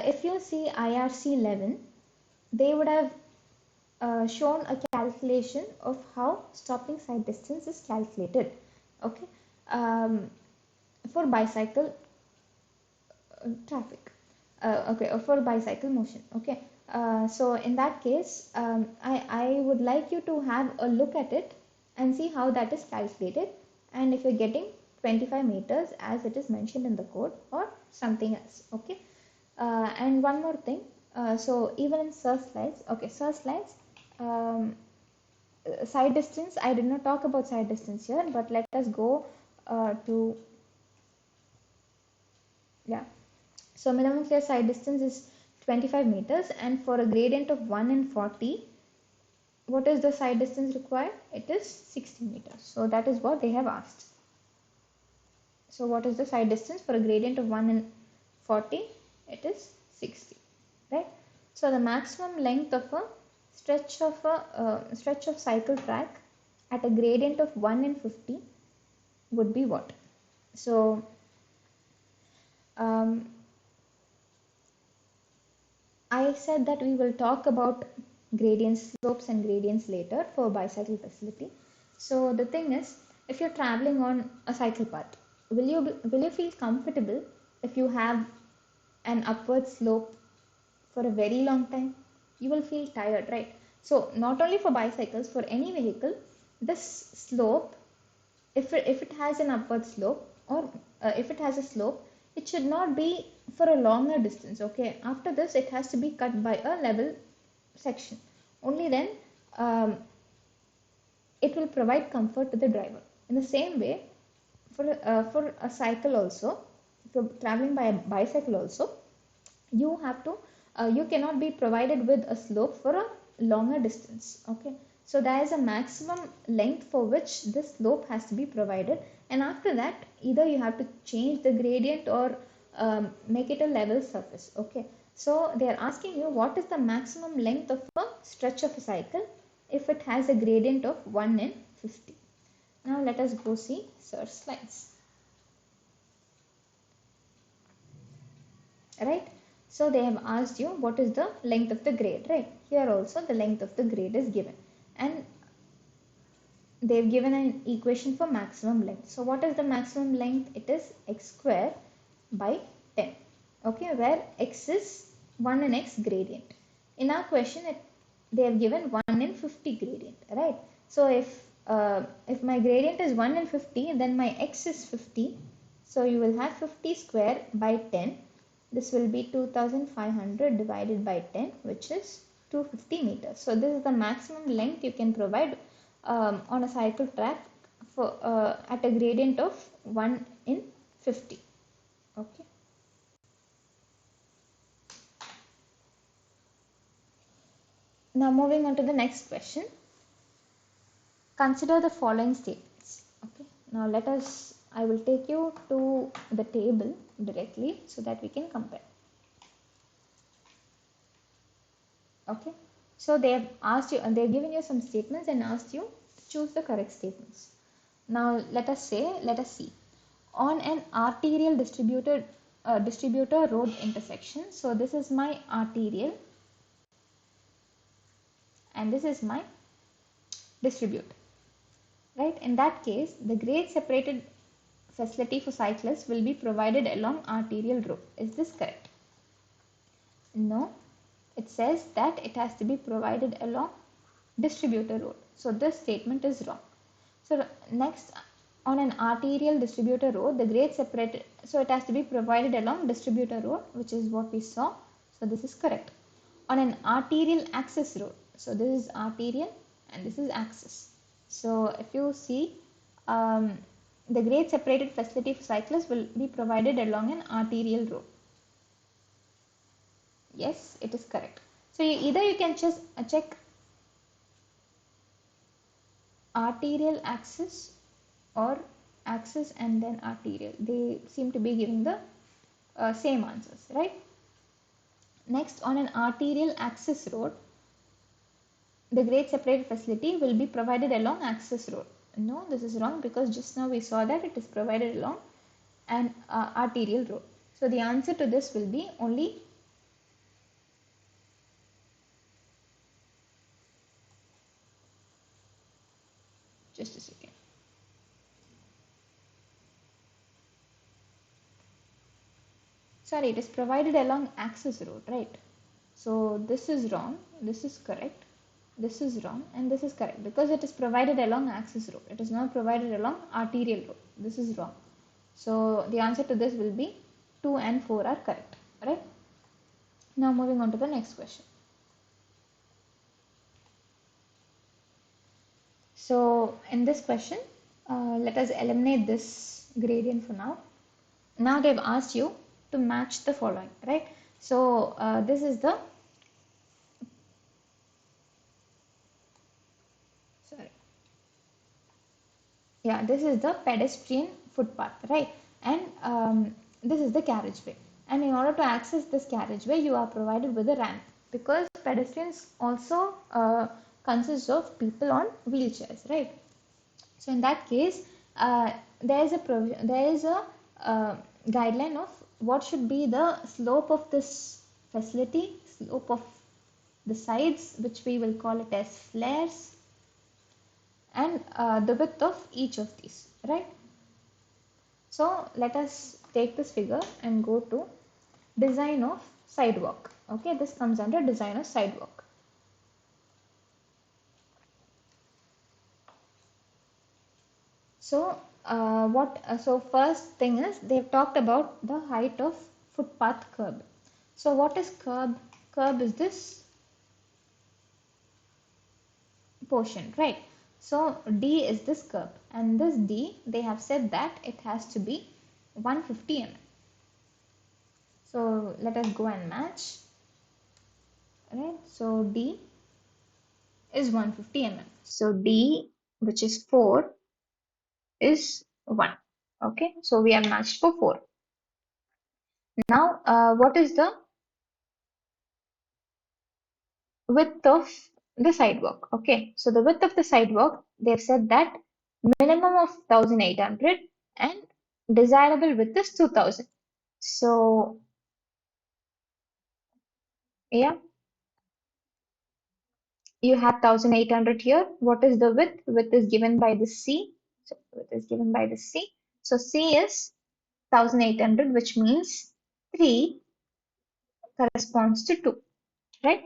If you see IRC 11, they would have shown a calculation of how stopping side distance is calculated. Okay, um, for bicycle traffic. Okay, for bicycle motion. Okay, so in that case, I would like you to have a look at it and see how that is calculated, and if you're getting 25 meters as it is mentioned in the code or something else. Okay, and one more thing. So even in sir slides, okay, sir slides. Um, Side distance, I did not talk about side distance here, but let us go to, yeah. So minimum clear side distance is 25 meters, and for a gradient of 1 in 40, what is the side distance required? It is 60 meters. So that is what they have asked. So what is the side distance for a gradient of 1 in 40? It is 60, right? So the maximum length of a stretch of cycle track at a gradient of 1 in 50 would be what? So um, I said that we will talk about gradients, slopes and gradients later for bicycle facility. So the thing is, if you're traveling on a cycle path, will you feel comfortable if you have an upward slope for a very long time, you will feel tired, right? So not only for bicycles, for any vehicle, this slope, if it has an upward slope, or if it has a slope, it should not be for a longer distance. Okay, after this it has to be cut by a level section. Only then um, it will provide comfort to the driver. In the same way, for a cycle also, for traveling by a bicycle also, you have to you cannot be provided with a slope for a longer distance. Okay, so there is a maximum length for which this slope has to be provided, and after that either you have to change the gradient or make it a level surface. Okay, so they are asking you what is the maximum length of a stretch of a cycle if it has a gradient of 1 in 50. Now let us go see sir slides. Right, so they have asked you what is the length of the grade. Right, here also the length of the grade is given, and they've given an equation for maximum length. So what is the maximum length? It is x square by 10. Okay, where x is 1 in x gradient. In our question they have given 1 in 50 gradient. Right, so if my gradient is 1 in 50, then my x is 50, so you will have 50 square by 10. This will be 2500 divided by 10, which is 250 meters. So this is the maximum length you can provide on a cycle track for at a gradient of 1 in 50. Okay. Now moving on to the next question. Consider the following statements. Okay. Now I will take you to the table directly so that we can compare. Okay, so they have asked you, and they've given you some statements and asked you to choose the correct statements. Now let us see. On an arterial distributor road intersection, so this is my arterial and this is my distributor. Right, in that case the grade separated facility for cyclists will be provided along arterial road. Is this correct? No, it says that it has to be provided along distributor road. So this statement is wrong. So next, on an arterial distributor road, the grade separated, so it has to be provided along distributor road, which is what we saw. So this is correct. On an arterial access road, so this is arterial and this is access. So if you see, the grade separated facility for cyclists will be provided along an arterial road. Yes, it is correct. So either you can just check arterial axis or axis and then arterial. They seem to be giving the same answers, right? Next, on an arterial access road, the grade separated facility will be provided along access road. No, this is wrong because just now we saw that it is provided along an arterial road. So the answer to this will be only just a second. Sorry, it is provided along access road, right? So this is wrong, this is correct, this is wrong, and this is correct because it is provided along access road. It is not provided along arterial road. This is wrong. So the answer to this will be 2 and 4 are correct, right? Now moving on to the next question. So in this question, let us eliminate this gradient for now. Now they've asked you to match the following, right? So this is the sorry, yeah, this is the pedestrian footpath, right? And this is the carriageway. And in order to access this carriageway, you are provided with a ramp because pedestrians also consist of people on wheelchairs, right? So in that case, there is a guideline of what should be the slope of this facility, slope of the sides, which we will call it as flares, and the width of each of these, right? So let us take this figure and go to design of sidewalk. Okay, this comes under design of sidewalk. So so first thing is they've talked about the height of footpath curb. So what is curb? Curb is this portion, right? So D is this curb, and this D, they have said that it has to be 150 mm. So let us go and match, right? So D is 150 mm. So D, which is 4, is 1. Okay, so we are matched for 4. Now, what is the width of the sidewalk? Okay, so the width of the sidewalk, they've said that minimum of 1800 and desirable width is 2000. So, yeah, you have 1800 here. What is the width? Width is given by the C. So, width is given by the C. So, C is 1800, which means 3 corresponds to 2, right?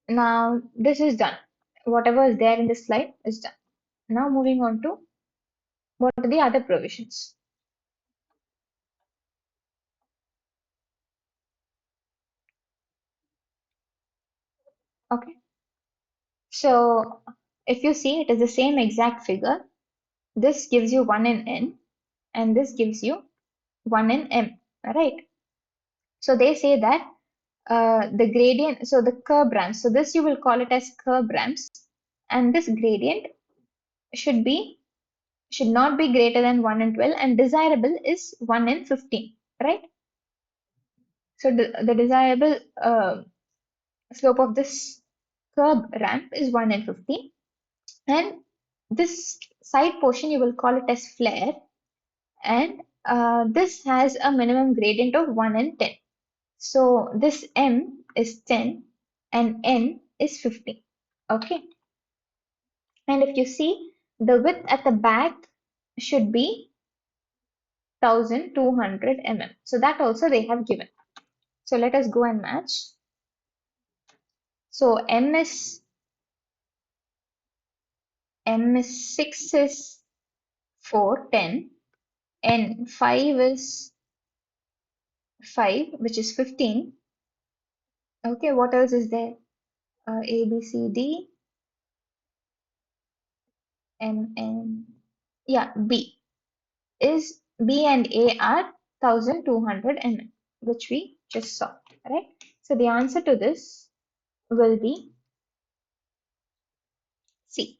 Now, this is done. Whatever is there in this slide is done. Now, moving on to what are the other provisions? Okay. So, if you see, it is the same exact figure. This gives you 1 in n, and this gives you 1 in m, right? So, they say that the gradient, so the curb ramps, so this you will call it as curb ramps, and this gradient should be should not be greater than 1 in 12, and desirable is 1 in 15, right? So the desirable slope of this curb ramp is 1 in 15, and this side portion you will call it as flare, and this has a minimum gradient of 1 in 10. So this m is 10 and n is 15. Okay, and if you see, the width at the back should be 1200 mm. So that also they have given. So let us go and match. So M is 6 is 4, 10, and 5 is 5, which is 15. Okay, what else is there? A, B, C, D, M, N. Yeah, B and A are 1200 mm, which we just saw, right? So the answer to this will be C.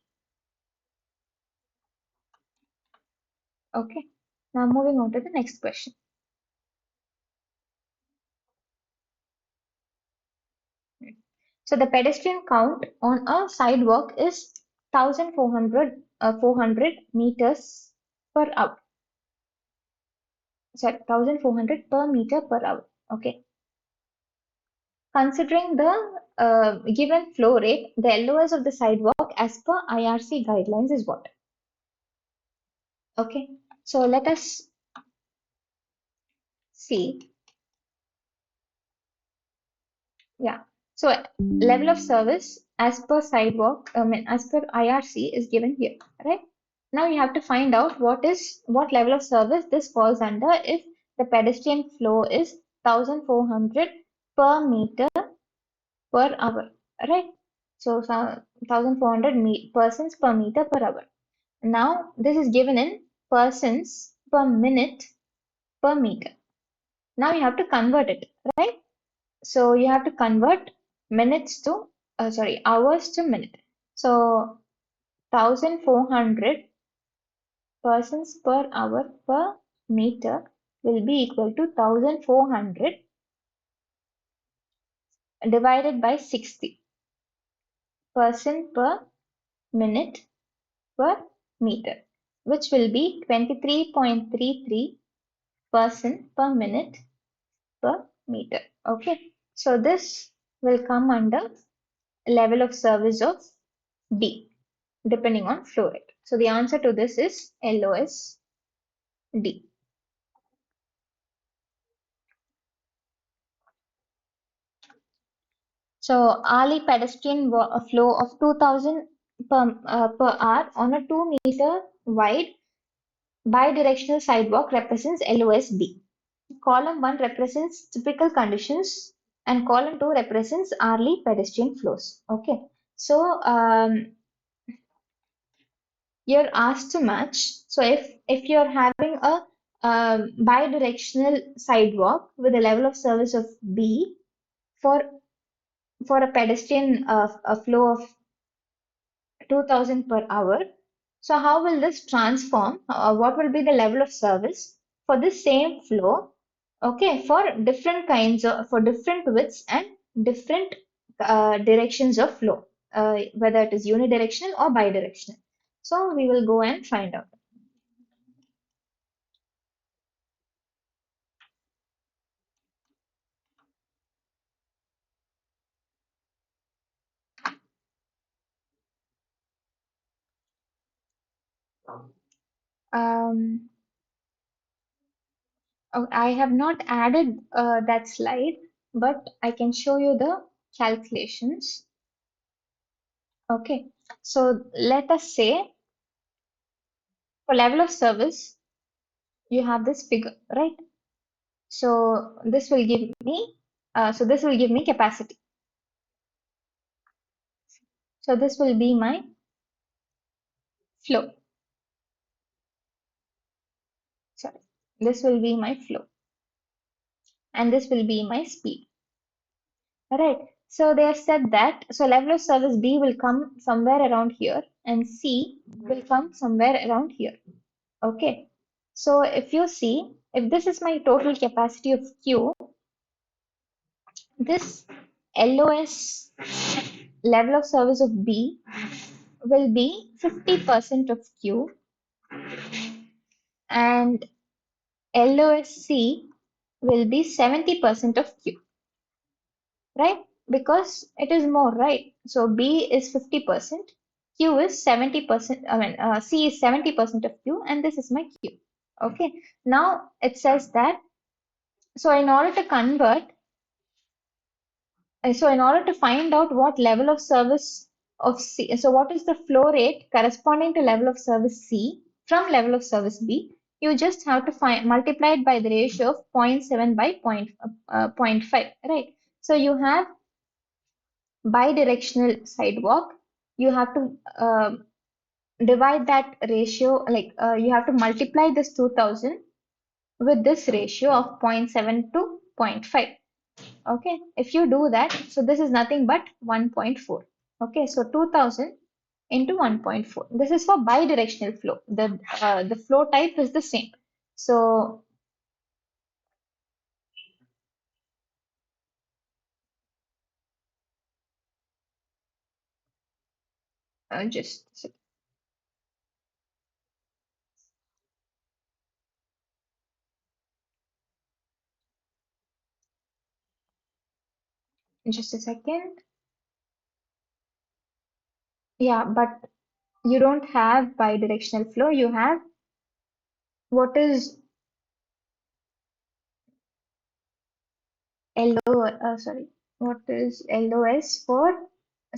Okay, now moving on to the next question. So the pedestrian count on a sidewalk is 400 meters per hour. Sorry, 1400 per meter per hour. Okay. Considering the given flow rate, the LOS of the sidewalk as per IRC guidelines is what? Okay. So let us see. Yeah. So level of service as per sidewalk, as per IRC is given here, right? Now you have to find out what level of service this falls under if the pedestrian flow is 1400 per meter per hour, right? So 1400 persons per meter per hour. Now this is given in persons per minute per meter. Now you have to convert it, right? So you have to convert minutes to hours to minute. So 1400 persons per hour per meter will be equal to 1400 divided by 60 person per minute per meter, which will be 23.33 person per minute per meter. Okay, so this will come under level of service of D. depending on flow rate. So the answer to this is LOSD. So hourly pedestrian flow of 2000 per hour on a 2-meter wide bidirectional sidewalk represents LOSD. Column 1 represents typical conditions and column 2 represents hourly pedestrian flows. Okay. So you're asked to match. So if you're having a bidirectional sidewalk with a level of service of B for a pedestrian a flow of 2000 per hour. So how will this transform? What will be the level of service for the same flow? Okay, for different kinds of, for different widths and different directions of flow, whether it is unidirectional or bidirectional. So we will go and find out. Um, oh, I have not added that slide, but I can show you the calculations. Okay, so let us say for level of service, you have this figure, right? So this will give me, capacity. So this will be my flow. Sorry, this will be my flow, and this will be my speed. Right. So they have said that so level of service B will come somewhere around here, and C will come somewhere around here. Okay. So if you see, if this is my total capacity of Q, this LOS level of service of B will be 50% of Q and LOSC will be 70% of Q, right? Because it is more, right? So B is 50%, Q is 70%, C is 70% of Q, and this is my Q. Okay. Now it says that, so in order to convert, so in order to find out what level of service of C, so what is the flow rate corresponding to level of service C from level of service B, you just have to find multiply it by the ratio of zero point 0.7 by zero point 0.5, right? So you have bidirectional sidewalk. You have to divide that ratio, like you have to multiply this 2000 with this ratio of zero point 0.7 to zero point 0.5. Okay, if you do that, so this is nothing but 1.4. Okay, so 2000 into 1.4. This is for bidirectional flow. The flow type is the same. So just a second. Yeah, but you don't have bidirectional flow. You have what is what is LOS for,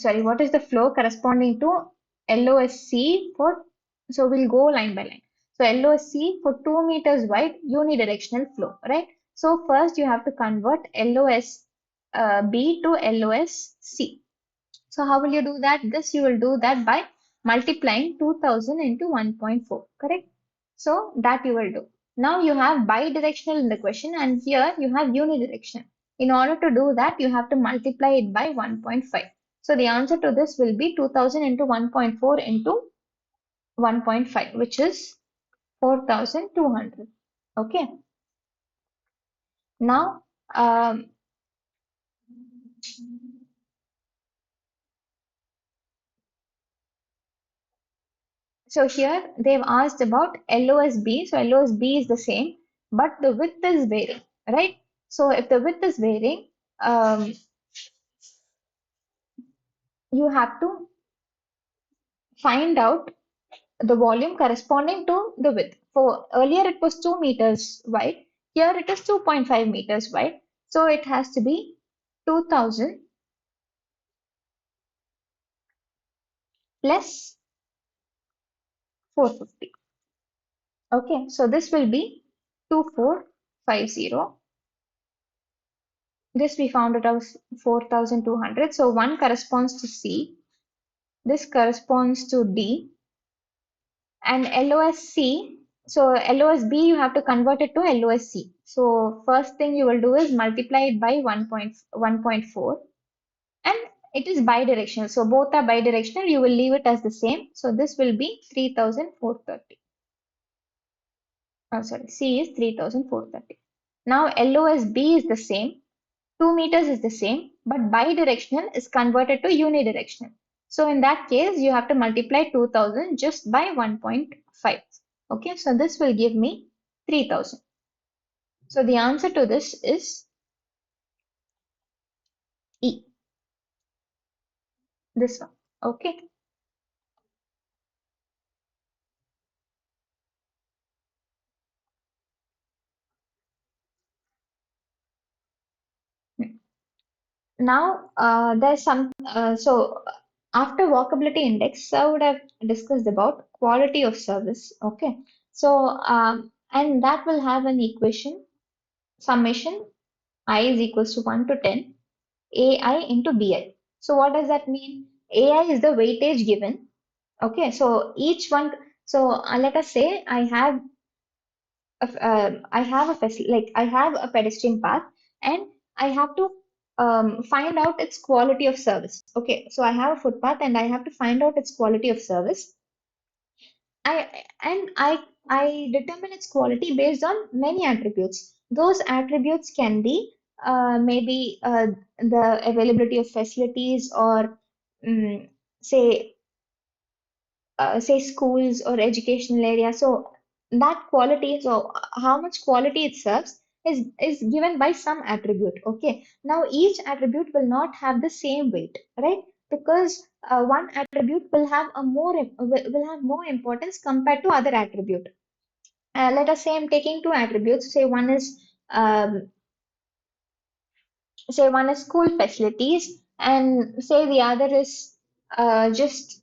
what is the flow corresponding to LOSC for, so we'll go line by line. So LOSC for 2 meters wide unidirectional flow, right? So first you have to convert LOS B to LOSC. So how will you do that? This you will do that by multiplying 2000 into 1.4, correct? So that you will do. Now you have bidirectional in the question and here you have unidirectional. In order to do that, you have to multiply it by 1.5. So the answer to this will be 2000 into 1.4 into 1.5, which is 4200. Okay. Now, so here they've asked about LOSB. So LOSB is the same, but the width is varying, right? So if the width is varying, um, you have to find out the volume corresponding to the width. For earlier it was 2 meters wide, here it is 2.5 meters wide. So it has to be 2000 less 450. Okay, so this will be 2450. This we found it as 4200. So one corresponds to C, this corresponds to D, and LOSC. So LOSB you have to convert it to LOSC. So first thing you will do is multiply it by 1.4, and it is bidirectional. So both are bidirectional. You will leave it as the same. So this will be 3430. Oh, sorry, C is 3430. Now LOSB is the same. 2 meters is the same, but bidirectional is converted to unidirectional. So in that case, you have to multiply 2000 just by 1.5. Okay, so this will give me 3000. So the answer to this is E, this one. Okay. Now, there's some, so after workability index, I would have discussed about quality of service. Okay. So, and that will have an equation, summation I is equals to 1 to 10, AI into BI. So what does that mean? AI is the weightage given. Okay, so each one, so let us say I have a like I have a pedestrian path, and I have to find out its quality of service. Okay, so I have a footpath and I have to find out its quality of service. I determine its quality based on many attributes. Those attributes can be maybe the availability of facilities, or um, say say schools or educational area. So that quality, so how much quality it serves is given by some attribute. Okay. Now each attribute will not have the same weight, right? Because one attribute will have will have more importance compared to other attribute. Let us say I'm taking two attributes. Um, Say one is school facilities, and say the other is just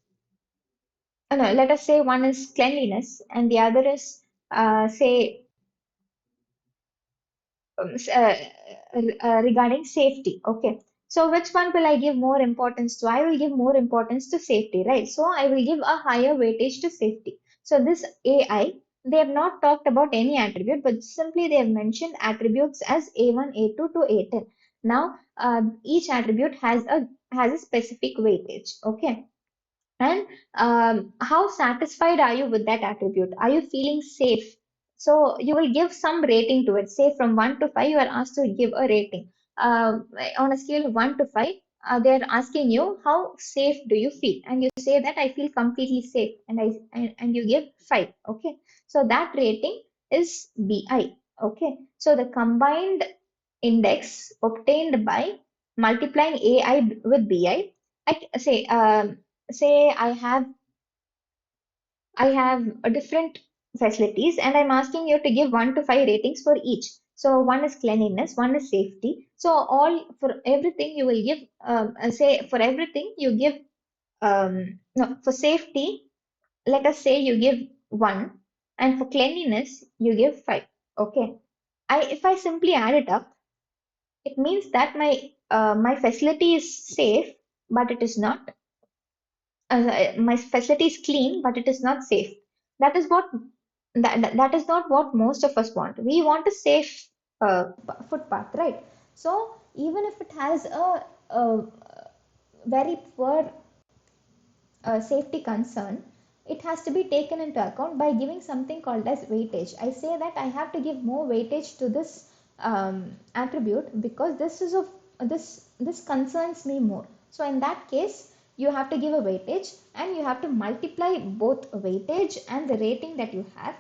no, let us say one is cleanliness and the other is say regarding safety. Okay. So which one will I give more importance to? I will give more importance to safety, right? So I will give a higher weightage to safety. So this AI, they have not talked about any attribute, but simply they have mentioned attributes as A1, A2 to A10. Now, each attribute has a specific weightage. Okay. And how satisfied are you with that attribute? Are you feeling safe? So you will give some rating to it. Say from 1 to 5, you are asked to give a rating. On a scale of 1 to 5, they are asking you how safe do you feel, and you say that I feel completely safe, and you give 5. Okay, so that rating is BI. Okay, so the combined index obtained by multiplying AI with BI. Say say I have a different facilities, and I'm asking you to give 1 to 5 ratings for each. So one is cleanliness, one is safety. So all for everything you will give say for everything you give no, for safety, let us say you give 1, and for cleanliness you give 5. Okay. If I simply add it up, it means that my facility is safe, but it is not my facility is clean, but it is not safe. That is what that is not what most of us want. We want a safe footpath, right? So even if it has a very poor safety concern, it has to be taken into account by giving something called as weightage. I say that I have to give more weightage to this attribute because this concerns me more. So in that case, you have to give a weightage, and you have to multiply both weightage and the rating that you have,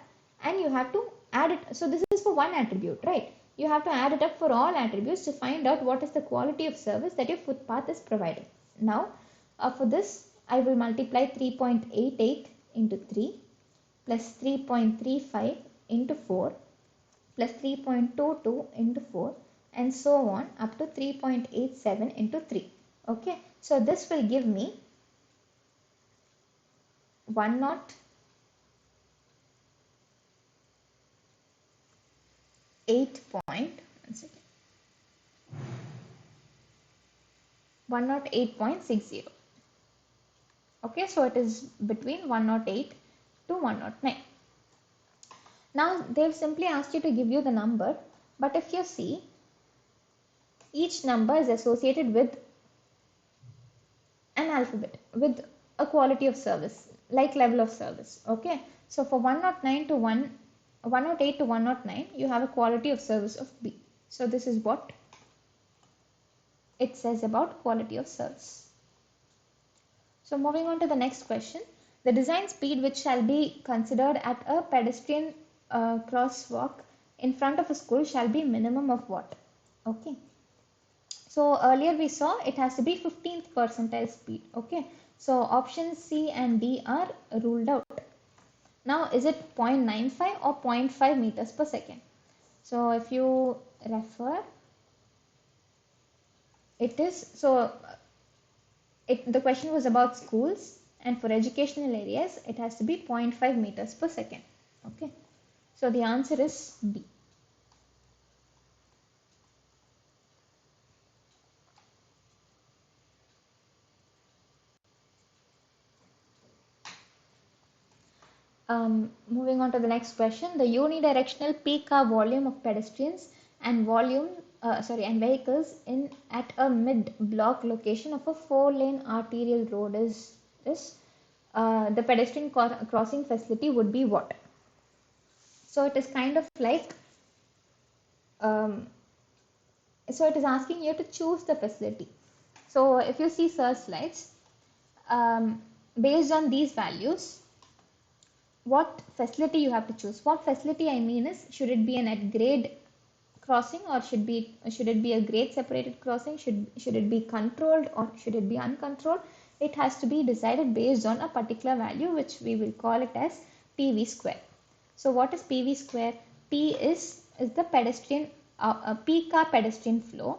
and you have to add it. So this is for one attribute, right? You have to add it up for all attributes to find out what is the quality of service that your footpath is providing. Now, for this, I will multiply 3.88 into 3 plus 3.35 into 4 plus 3.22 into 4 and so on up to 3.87 into 3. Okay, so this will give me 108 point, 108.60. Okay, so it is between 108 to 109. Now they've simply asked you to give you the number, but if you see, each number is associated with an alphabet, with a quality of service, like level of service. Okay, so for 109 to 108 to 109, you have a quality of service of B. So this is what it says about quality of service. So moving on to the next question. The design speed which shall be considered at a pedestrian crosswalk in front of a school shall be minimum of what? Okay. So earlier we saw it has to be 15th percentile speed. Okay. So options C and D are ruled out. Now is it 0.95 or 0.5 meters per second? So if you refer, it is, so the question was about schools, and for educational areas it has to be 0.5 meters per second. Okay, so the answer is B. Moving on to the next question, the unidirectional peak car volume of pedestrians and and vehicles in at a mid-block location of a 4-lane arterial road is the pedestrian crossing facility would be what? So it is kind of like, um, so it is asking you to choose the facility. So if you see sir slides, based on these values, what facility you have to choose. What facility I mean is, should it be an at grade crossing, or should it be a grade separated crossing? Should it be controlled or should it be uncontrolled? It has to be decided based on a particular value, which we will call it as PV square. So what is PV square? P is the pedestrian peak car pedestrian flow.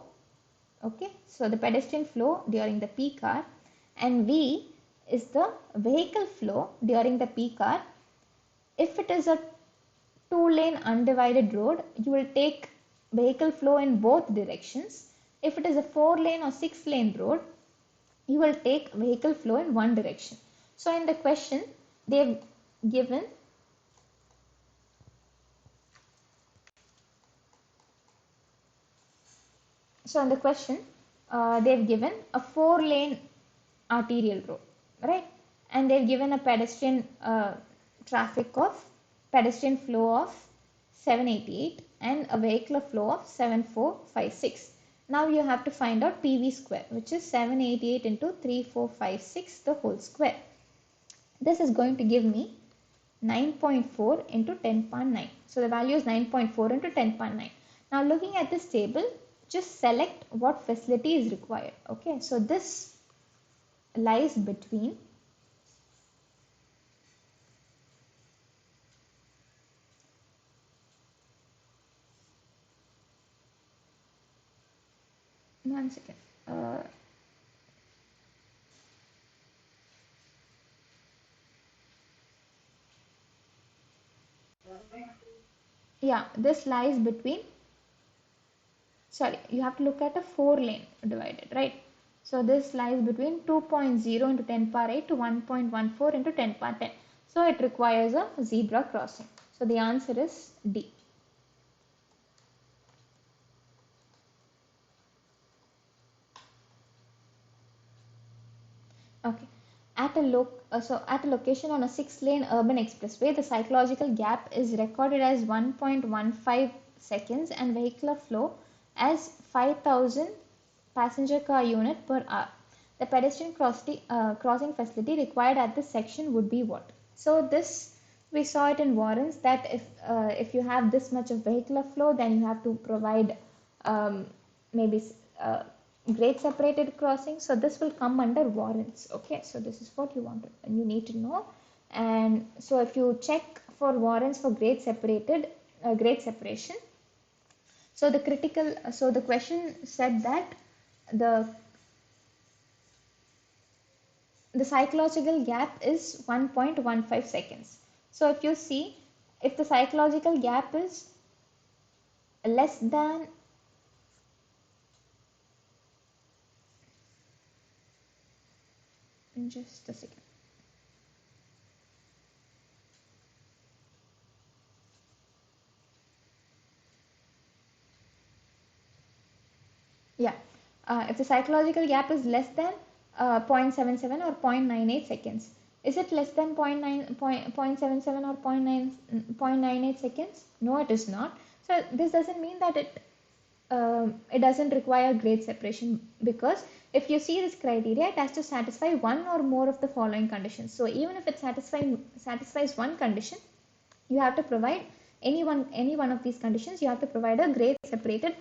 Okay, so the pedestrian flow during the peak hour, and V is the vehicle flow during the peak hour. If it is a 2-lane undivided road, you will take vehicle flow in both directions. If it is a 4-lane or 6-lane road, you will take vehicle flow in one direction. So in the question, they've given they've given a 4-lane arterial road, right? And they've given a pedestrian flow of 788 and a vehicular flow of 7456. Now you have to find out PV square, which is 788 into 3456 the whole square. This is going to give me 9.4 into 10.9. So the value is 9.4 into 10.9. Now looking at this table, just select what facility is required. Okay, so this lies between one second. Yeah, this lies between, sorry, you have to look at a 4-lane divided, right? So this lies between 2.0 into 10 power 8 to 1.14 into 10 power 10. So it requires a zebra crossing. So the answer is D. Okay. At a location on a 6-lane urban expressway, the psychological gap is recorded as 1.15 seconds and vehicular flow as 5,000 passenger car unit per hour. The pedestrian crossing facility required at this section would be what? So this, we saw it in Warren's, that if you have this much of vehicular flow, then you have to provide, maybe grade separated crossing, so this will come under warrants. Okay, so this is what you need to know. And so if you check for warrants for grade separation, so the question said that the the psychological gap is 1.15 seconds. So if you see, if the psychological gap is less than, just a second, yeah, if the psychological gap is less than 0.77 or 0.98 seconds, is it less than 0.77 or 0.98 seconds? No, it is not. So this doesn't mean that it doesn't require grade separation, because if you see this criteria, it has to satisfy one or more of the following conditions. So even if it satisfies one condition, you have to provide any one of these conditions. You have to provide a grade separated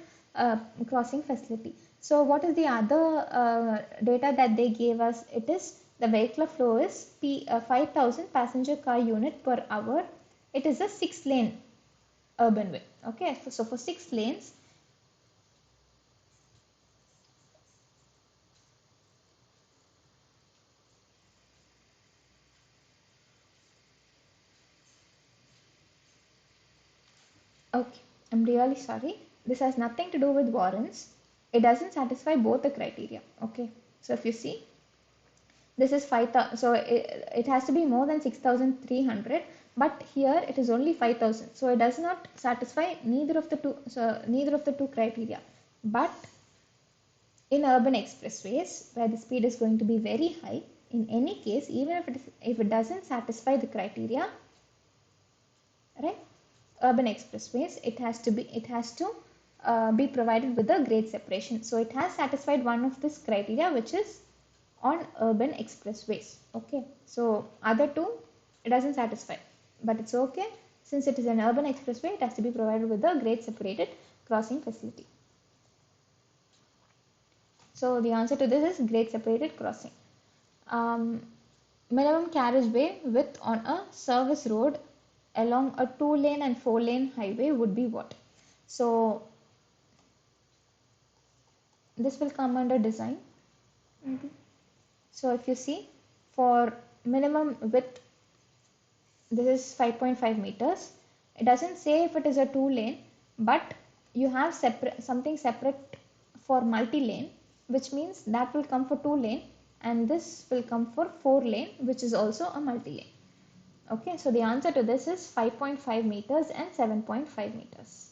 crossing facility. So what is the other data that they gave us? It is the vehicular flow is 5,000 passenger car unit per hour. It is a 6-lane urban way. Okay, so for 6 lanes, okay, I'm really sorry. This has nothing to do with warrants. It doesn't satisfy both the criteria. Okay, so if you see, this is 5,000, so it has to be more than 6,300, but here it is only 5,000. So it does not satisfy neither of the two, so neither of the two criteria. But in urban expressways, where the speed is going to be very high, in any case, even if it doesn't satisfy the criteria, right? Urban expressways, it has to be provided with a grade separation. So it has satisfied one of this criteria, which is on urban expressways. Okay, so other two it doesn't satisfy, but it's okay, since it is an urban expressway, it has to be provided with a grade separated crossing facility. So the answer to this is grade separated crossing. Minimum carriageway width on a service road along a 2-lane and 4-lane highway would be what? So this will come under design. So if you see, for minimum width, this is 5.5 meters. It doesn't say if it is a 2-lane, but you have something separate for multi-lane, which means that will come for 2-lane, and this will come for 4-lane, which is also a multi-lane. Okay, so the answer to this is 5.5 meters and 7.5 meters.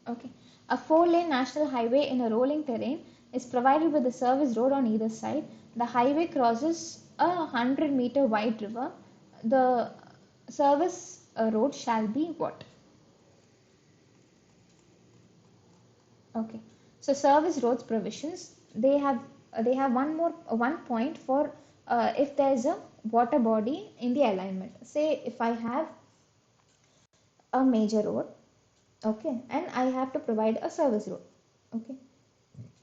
Okay, a 4-lane national highway in a rolling terrain is provided with a service road on either side. The highway crosses a 100-meter wide river. The service road shall be what? Okay, so service roads provisions, they have one point for if there is a water body in the alignment. Say if I have a major road, okay, and I have to provide a service road. Okay,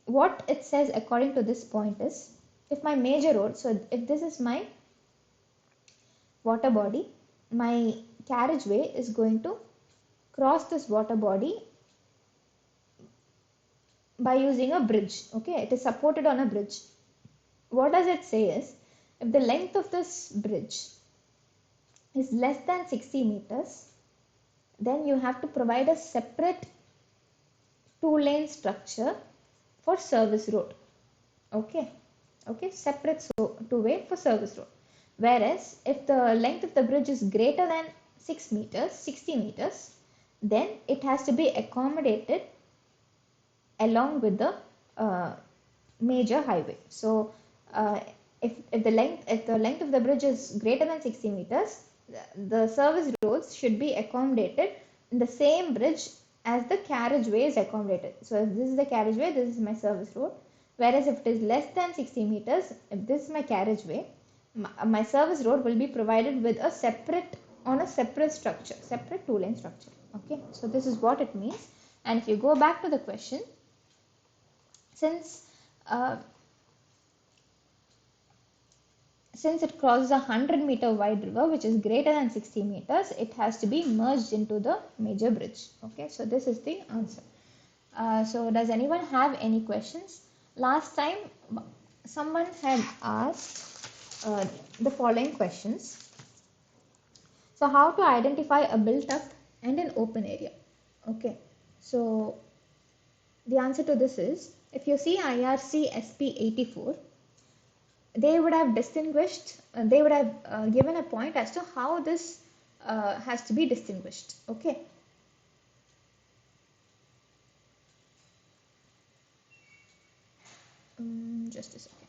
what it says according to this point is, if my major road, so if this is my water body, my carriageway is going to cross this water body by using a bridge. Okay, it is supported on a bridge. What does it say is, if the length of this bridge is less than 60 meters, then you have to provide a separate 2-lane structure for service road. Okay, separate two-way for service road. Whereas if the length of the bridge is greater than 6 meters, 60 meters, then it has to be accommodated along with the major highway. So if the length of the bridge is greater than 60 meters, the service roads should be accommodated in the same bridge as the carriageway is accommodated. So if this is the carriageway, this is my service road. Whereas if it is less than 60 meters, if this is my carriageway, my service road will be provided with a separate structure, separate 2-lane structure. Okay, so this is what it means. And if you go back to the question, since uh, since it crosses a 100-meter wide river which is greater than 60 meters, it has to be merged into the major bridge. Okay, so this is the answer. So does anyone have any questions? Last time someone had asked the following questions. So how to identify a built up and an open area? Okay, so the answer to this is, if you see IRC SP 84, they would have distinguished, they would have given a point as to how this has to be distinguished. Okay. Just a second.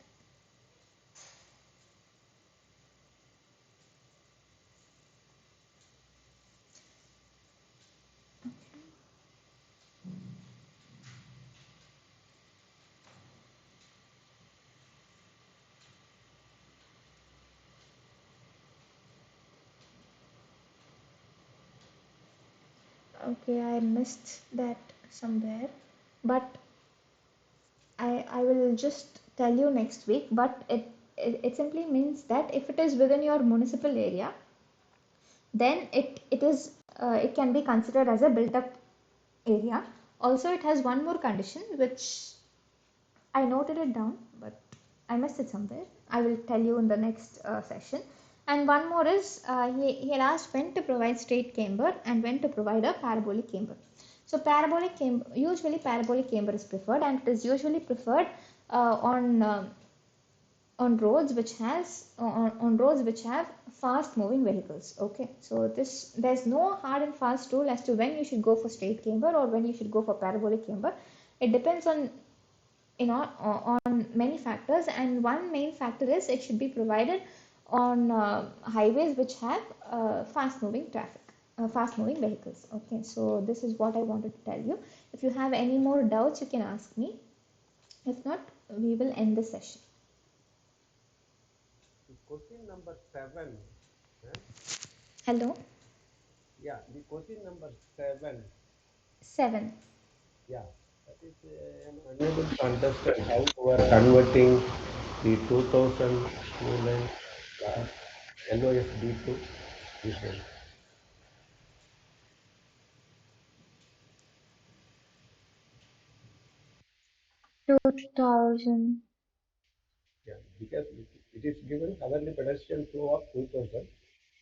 Okay, I missed that somewhere, but I will just tell you next week. But it simply means that if it is within your municipal area, then it can be considered as a built up area. Also, it has one more condition which I noted it down, but I missed it somewhere. I will tell you in the next session. And one more is he had asked when to provide straight camber and when to provide a parabolic camber. So parabolic camber, usually parabolic camber is preferred, and it is usually preferred on roads which on roads which have fast moving vehicles. Okay, so there's no hard and fast rule as to when you should go for straight camber or when you should go for parabolic camber. It depends on on many factors, and one main factor is it should be provided on highways which have fast moving traffic, fast moving vehicles. Okay, so this is what I wanted to tell you. If you have any more doubts, you can ask me. If not, we will end the session. Question number 7. Huh? Hello. Yeah, the question number 7. 7. Yeah, that is, I'm unable to understand how you are converting the 2000 student class LOSD to this one. 2000. Yeah, because it is given hourly pedestrian flow of 2000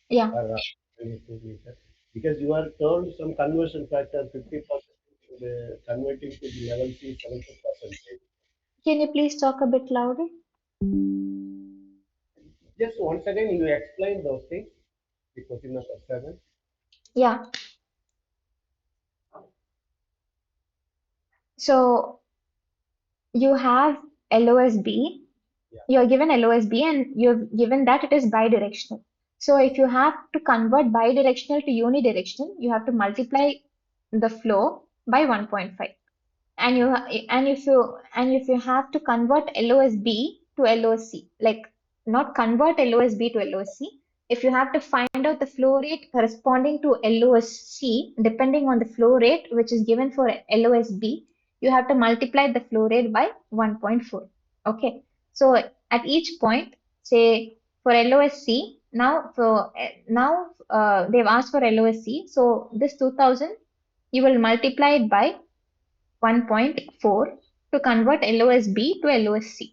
Yeah. per 22 meters. Because you are told some conversion factor 50%, converting to the level C 70%. Can you please talk a bit louder? Just once again, you explain those things. The question number 7. Yeah. So you have LOSB. Yeah. You are given LOSB and you're given that it is bidirectional. So if you have to convert bidirectional to unidirectional, you have to multiply the flow by 1.5. And if you have to convert LOSB to LOC, like not convert LOSB to LOC, if you have to find out the flow rate corresponding to LOSC, depending on the flow rate which is given for LOSB, you have to multiply the flow rate by 1.4. Okay, so at each point, say for LOSC, now they've asked for LOSC, so this 2000 you will multiply it by 1.4 to convert LOSB to LOSC.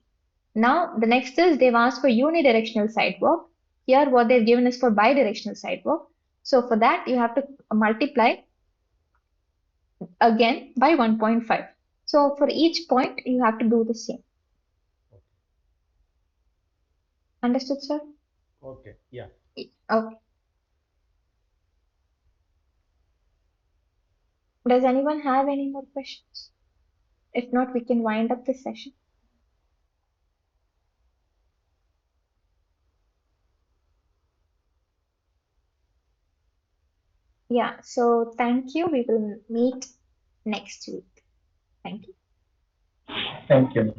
Now the next is they've asked for unidirectional sidewalk. Here what they've given is for bidirectional sidewalk. So for that you have to multiply again by 1.5. So for each point you have to do the same. Understood, sir? Okay. Yeah. Okay. Does anyone have any more questions? If not, we can wind up this session. Yeah, so thank you. We will meet next week. Thank you. Thank you.